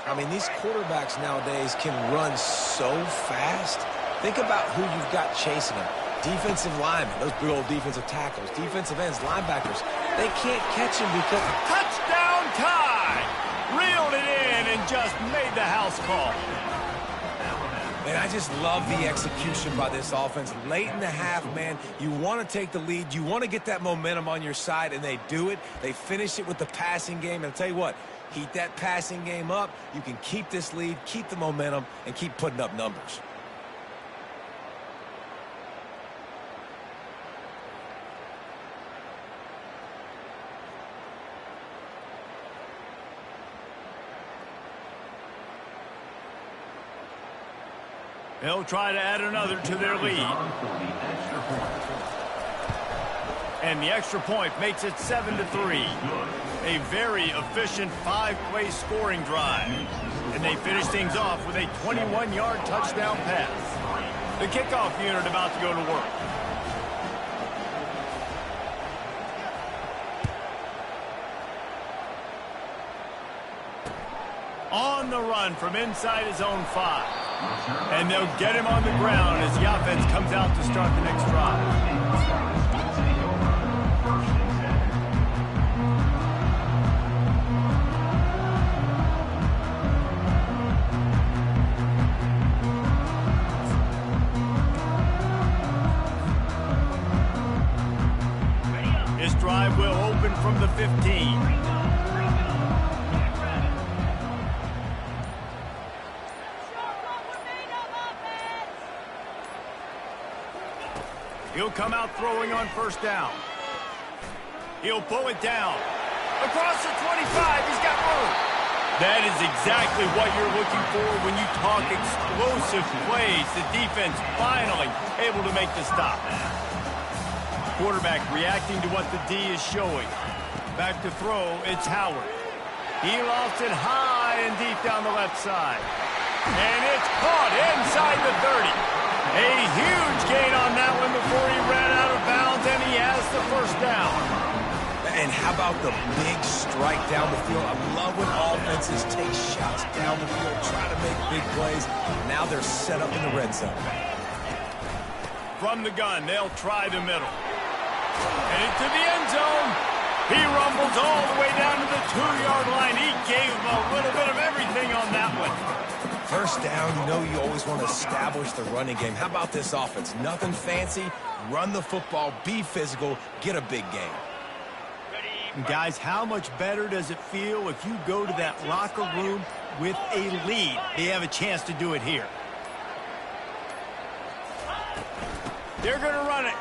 I mean, these quarterbacks nowadays can run so fast. Think about who you've got chasing them. Defensive linemen, those big old defensive tackles, defensive ends, linebackers, they can't catch him because... Touchdown Tide! Reeled it in and just made the house call. Man, I just love the execution by this offense. Late in the half, man, you want to take the lead. You want to get that momentum on your side, and they do it. They finish it with the passing game. And I'll tell you what, heat that passing game up. You can keep this lead, keep the momentum, and keep putting up numbers. They'll try to add another to their lead. And the extra point makes it 7-3. A very efficient 5-play scoring drive. And they finish things off with a 21-yard touchdown pass. The kickoff unit about to go to work. On the run from inside his own 5. And they'll get him on the ground as the offense comes out to start the next drive. This drive will open from the 15. He'll come out throwing on first down. He'll pull it down. Across the 25, he's got room. That is exactly what you're looking for when you talk explosive plays. The defense finally able to make the stop. Quarterback reacting to what the D is showing. Back to throw, it's Howard. He lofts it high and deep down the left side. And it's caught inside the 30. A huge gain on that one before he ran out of bounds, and he has the first down. And how about the big strike down the field? I love when offenses take shots down the field, try to make big plays. Now they're set up in the red zone. From the gun, they'll try the middle. And into the end zone. He rumbles all the way down to the 2-yard line. He gave him a little bit of everything on that one. First down, you know you always want to establish the running game. How about this offense? Nothing fancy. Run the football, be physical, get a big game. And guys, how much better does it feel if you go to that locker room with a lead? They have a chance to do it here. They're going to run it.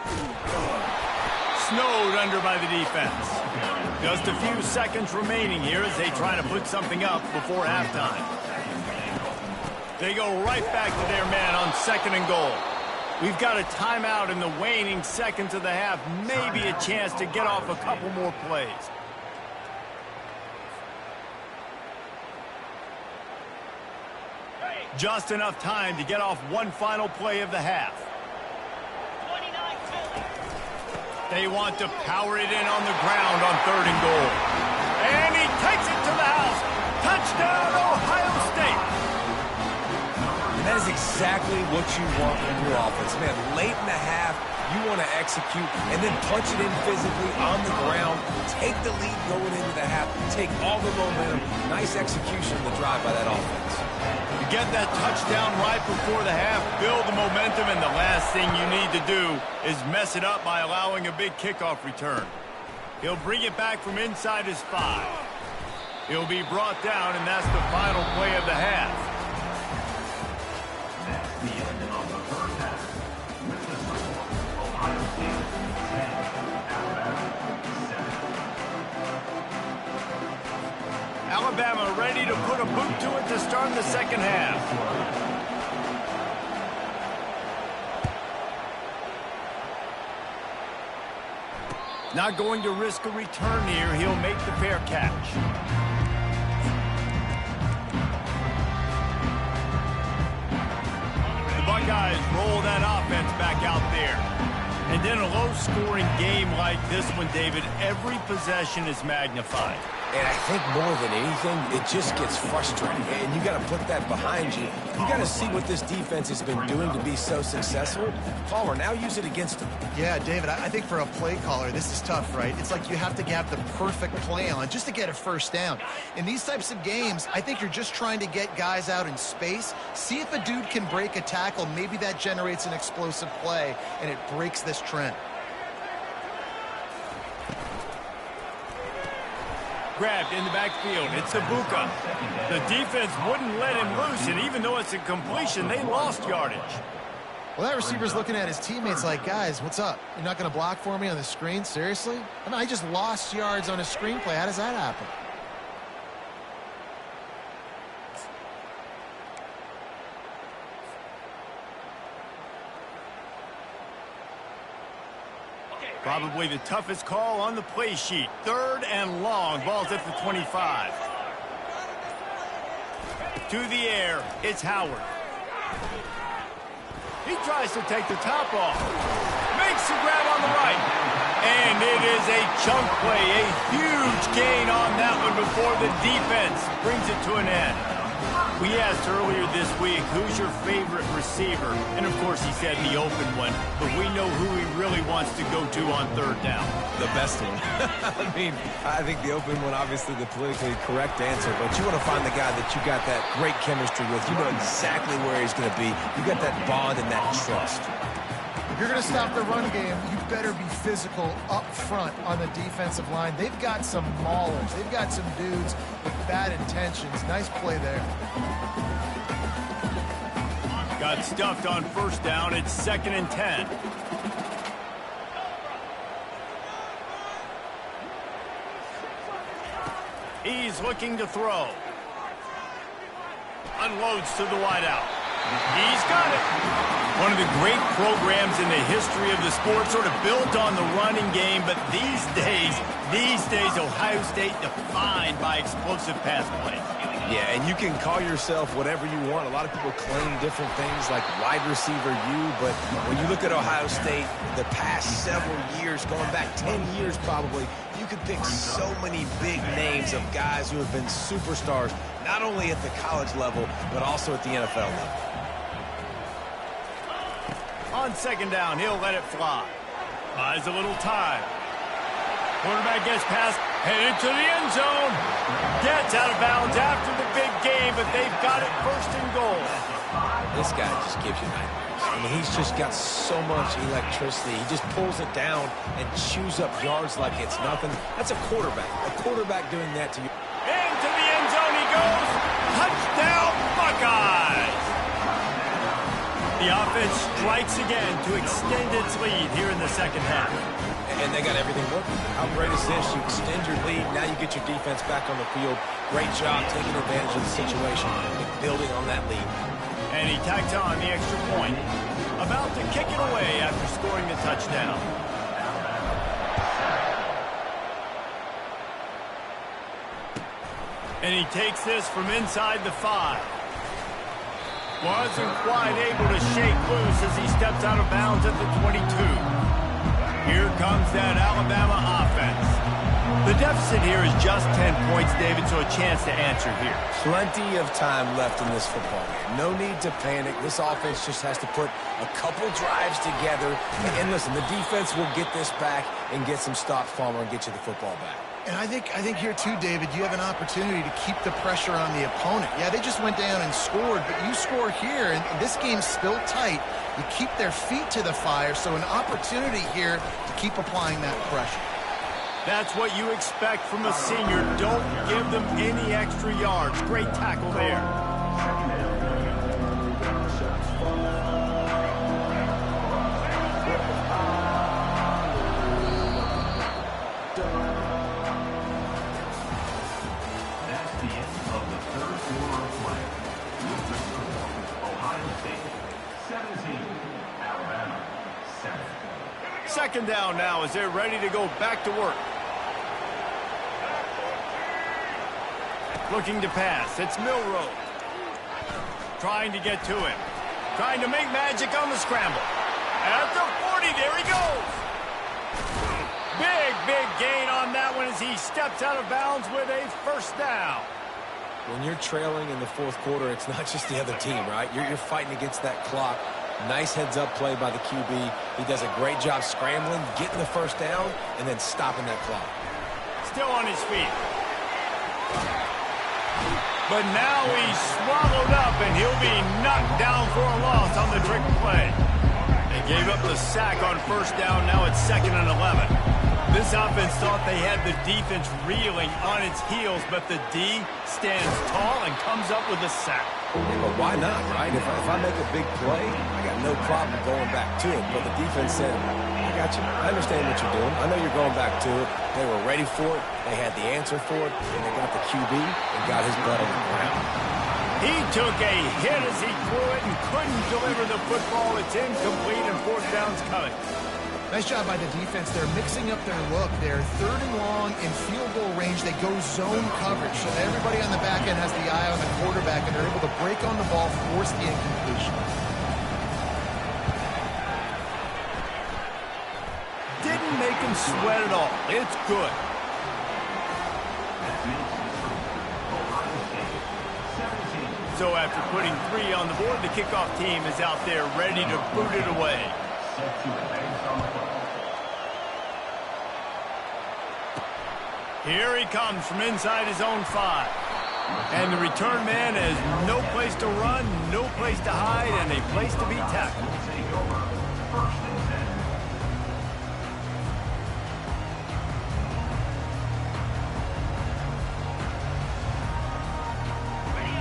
Snowed under by the defense. Just a few seconds remaining here as they try to put something up before halftime. They go right back to their man on 2nd and goal. We've got a timeout in the waning seconds of the half. Maybe a chance to get off a couple more plays. Just enough time to get off one final play of the half. They want to power it in on the ground on 3rd and goal. And he takes it to the house. Touchdown, Ohio State. And that is exactly what you want from your offense. Man, late in the half, you want to execute and then punch it in physically on the ground. Take the lead going into the half. Take all the momentum. Nice execution of the drive by that offense. You get that touchdown right before the half, build the momentum, and the last thing you need to do is mess it up by allowing a big kickoff return. He'll bring it back from inside his 5. He'll be brought down, and that's the final play of the half. That's the end of the first half. With the score, Ohio State 10, Alabama 7. Alabama ready to put a boot to it to start the second half. Not going to risk a return here. He'll make the fair catch. The Buckeyes roll that offense back out there. And in a low-scoring game like this one, David, every possession is magnified. And I think more than anything, it just gets frustrating. And you got to put that behind you. You got to see what this defense has been doing to be so successful. Palmer, now use it against them. Yeah, David, I think for a play caller, this is tough, right? It's like you have to have the perfect play on just to get a first down. In these types of games, I think you're just trying to get guys out in space, see if a dude can break a tackle. Maybe that generates an explosive play, and it breaks this trend. Grabbed in the backfield. It's Ibuka. The defense wouldn't let him loose, and even though it's a completion, they lost yardage. Well, that receiver's looking at his teammates like, guys, what's up? You're not going to block for me on the screen? Seriously? I mean, I just lost yards on a screenplay. How does that happen? Probably the toughest call on the play sheet. 3rd and long. Ball's at the 25. To the air. It's Howard. He tries to take the top off. Makes the grab on the right. And it is a chunk play. A huge gain on that one before the defense brings it to an end. We asked earlier this week, who's your favorite receiver? And, of course, he said the open one. But we know who he really wants to go to on 3rd down. The best one. I mean, I think the open one, obviously the politically correct answer, but you want to find the guy that you got that great chemistry with. You know exactly where he's going to be. You got that bond and that trust. If you're going to stop the run game, you better be physical up front on the defensive line. They've got some maulers. They've got some dudes with bad intentions. Nice play there. Got stuffed on 1st down. It's 2nd and 10. He's looking to throw. Unloads to the wideout. He's got it. One of the great programs in the history of the sport, sort of built on the running game, but these days, Ohio State defined by explosive pass play. Yeah, and you can call yourself whatever you want. A lot of people claim different things like wide receiver U, but when you look at Ohio State, the past several years, going back 10 years probably, you could pick so many big names of guys who have been superstars, not only at the college level, but also at the NFL level. On second down, he'll let it fly. Buys a little time. Quarterback gets past, headed to the end zone. Gets out of bounds after the big game, but they've got it first and goal. This guy just gives you nightmares. I mean, he's just got so much electricity. He just pulls it down and chews up yards like it's nothing. That's a quarterback. A quarterback doing that to you. Into the end zone he goes. Touchdown, Buckeyes! The offense strikes again to extend its lead here in the second half. And they got everything working. How great is this? You extend your lead. Now you get your defense back on the field. Great job taking advantage of the situation and building on that lead. And he tacked on the extra point. About to kick it away after scoring the touchdown. And he takes this from inside the 5. Wasn't quite able to shake loose as he steps out of bounds at the 22. Here comes that Alabama offense. The deficit here is just 10 points, David, so a chance to answer here. Plenty of time left in this football game. No need to panic. This offense just has to put a couple drives together. And listen, the defense will get this back and get some stops, Palmer, and get you the football back. And I think here, too, David, you have an opportunity to keep the pressure on the opponent. Yeah, they just went down and scored, but you score here, and this game's still tight. You keep their feet to the fire, so an opportunity here to keep applying that pressure. That's what you expect from a senior. Don't give them any extra yards. Great tackle there. Second down now as they're ready to go back to work. Looking to pass. It's Milroe. Trying to get to him. Trying to make magic on the scramble. At the 40, there he goes. Big gain on that one as he steps out of bounds with a first down. When you're trailing in the fourth quarter, it's not just the other team, right? You're fighting against that clock. Nice heads-up play by the QB. He does a great job scrambling, getting the first down, and then stopping that clock. Still on his feet. But now he's swallowed up, and he'll be knocked down for a loss on the trick play. They gave up the sack on first down. Now it's 2nd and 11. This offense thought they had the defense reeling on its heels, but the D stands tall and comes up with a sack. Yeah, but why not, right? If I make a big play, I got no problem going back to it. But the defense said, I got you. I understand what you're doing. I know you're going back to it. They were ready for it. They had the answer for it. And they got the QB and got his butt on the ground. He took a hit as he threw it and couldn't deliver the football. It's incomplete and 4th down's coming. Nice job by the defense. They're mixing up their look. They're 3rd and long in field goal range. They go zone coverage. So everybody on the back end has the eye on the quarterback, and they're able to break on the ball, force the incompletion. Didn't make him sweat at all. It's good. So after putting 3 on the board, the kickoff team is out there ready to boot it away. Here he comes from inside his own 5. And the return man has no place to run, no place to hide, and a place to be tackled.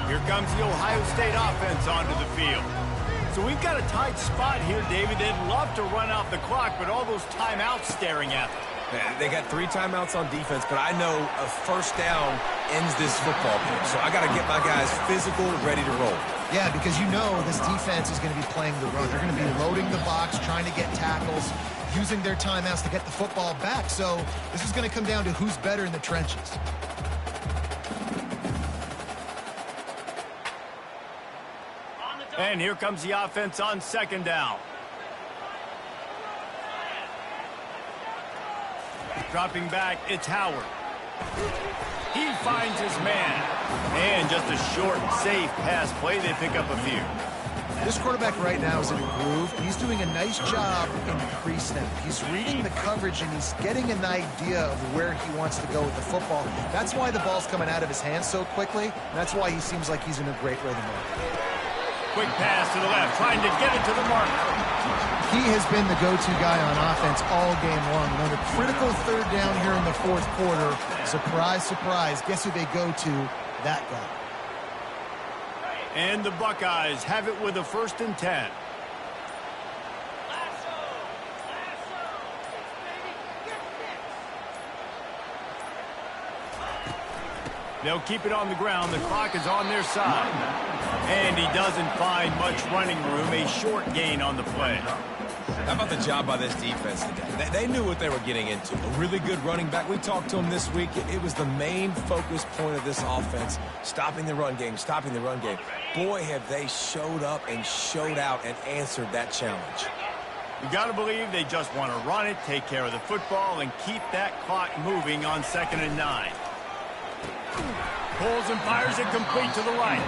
Here comes the Ohio State offense onto the field. So we've got a tight spot here, David. They'd love to run out the clock, but all those timeouts staring at them. They got 3 timeouts on defense, but I know a first down ends this football game. So I got to get my guys physical, ready to roll. Yeah, because you know this defense is going to be playing the run. They're going to be loading the box, trying to get tackles, using their timeouts to get the football back. So this is going to come down to who's better in the trenches. And here comes the offense on second down. Dropping back, it's Howard. He finds his man. And just a short, safe pass play. They pick up a few. This quarterback right now is in a groove, and he's doing a nice job in the pre-snap. He's reading the coverage, and he's getting an idea of where he wants to go with the football. That's why the ball's coming out of his hands so quickly, and that's why he seems like he's in a great rhythm. Quick pass to the left, trying to get it to the mark. He has been the go-to guy on offense all game long. And on a critical third down here in the fourth quarter, surprise, surprise, guess who they go to? That guy. And the Buckeyes have it with a 1st and 10. They'll keep it on the ground. The clock is on their side. And he doesn't find much running room. A short gain on the play. How about the job by this defense today? They knew what they were getting into. A really good running back. We talked to him this week. It was the main focus point of this offense. Stopping the run game, stopping the run game. Boy, have they showed up and showed out and answered that challenge. You got to believe they just want to run it, take care of the football, and keep that clock moving on 2nd and 9. Pulls and fires it complete to the right.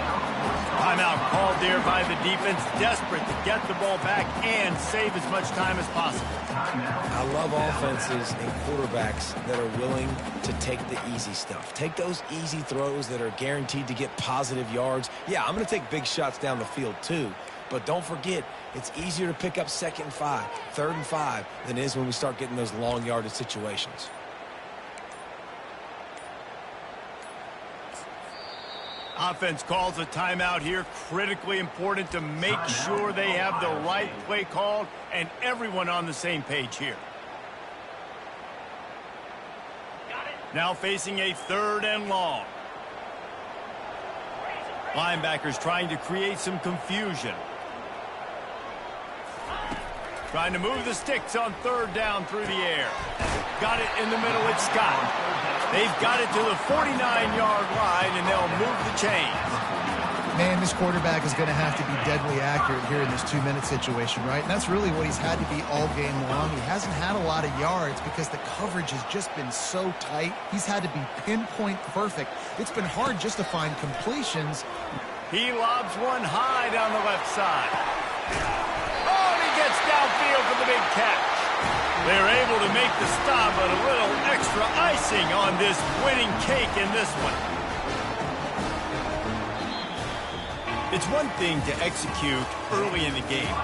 Timeout called there by the defense, desperate to get the ball back and save as much time as possible. I love offenses and quarterbacks that are willing to take the easy stuff. Take those easy throws that are guaranteed to get positive yards. Yeah, I'm going to take big shots down the field too. But don't forget, it's easier to pick up 2nd and 5, 3rd and 5 than it is when we start getting those long yardage situations. Offense calls a timeout here. Critically important to make sure they have the right play called and everyone on the same page here. Now facing a 3rd and long. Linebackers trying to create some confusion. Trying to move the sticks on 3rd down through the air. Got it in the middle, it's Scott. They've got it to the 49-yard line, and they'll move the chains. Man, this quarterback is going to have to be deadly accurate here in this 2-minute situation, right? And that's really what he's had to be all game long. He hasn't had a lot of yards because the coverage has just been so tight. He's had to be pinpoint perfect. It's been hard just to find completions. He lobs one high down the left side. Oh, and he gets downfield for the big catch. They're able to make the stop, but a little extra icing on this winning cake in this one. It's one thing to execute early in the game.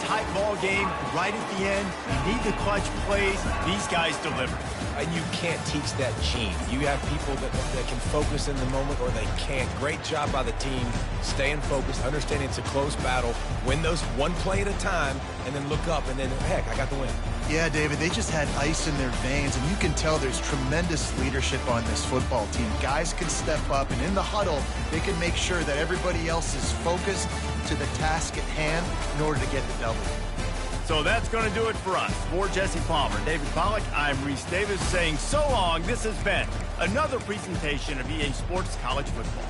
Tight ball game, right at the end. You need the clutch plays. These guys deliver. And you can't teach that gene. You have people that can focus in the moment or they can't. Great job by the team, staying focused, understanding it's a close battle, win those one play at a time, and then look up, and then, heck, I got the win. Yeah, David, they just had ice in their veins, and you can tell there's tremendous leadership on this football team. Guys can step up, and in the huddle, they can make sure that everybody else is focused to the task at hand in order to get the W. So that's going to do it for us. For Jesse Palmer, David Pollack, I'm Reese Davis saying so long. This has been another presentation of EA Sports College Football.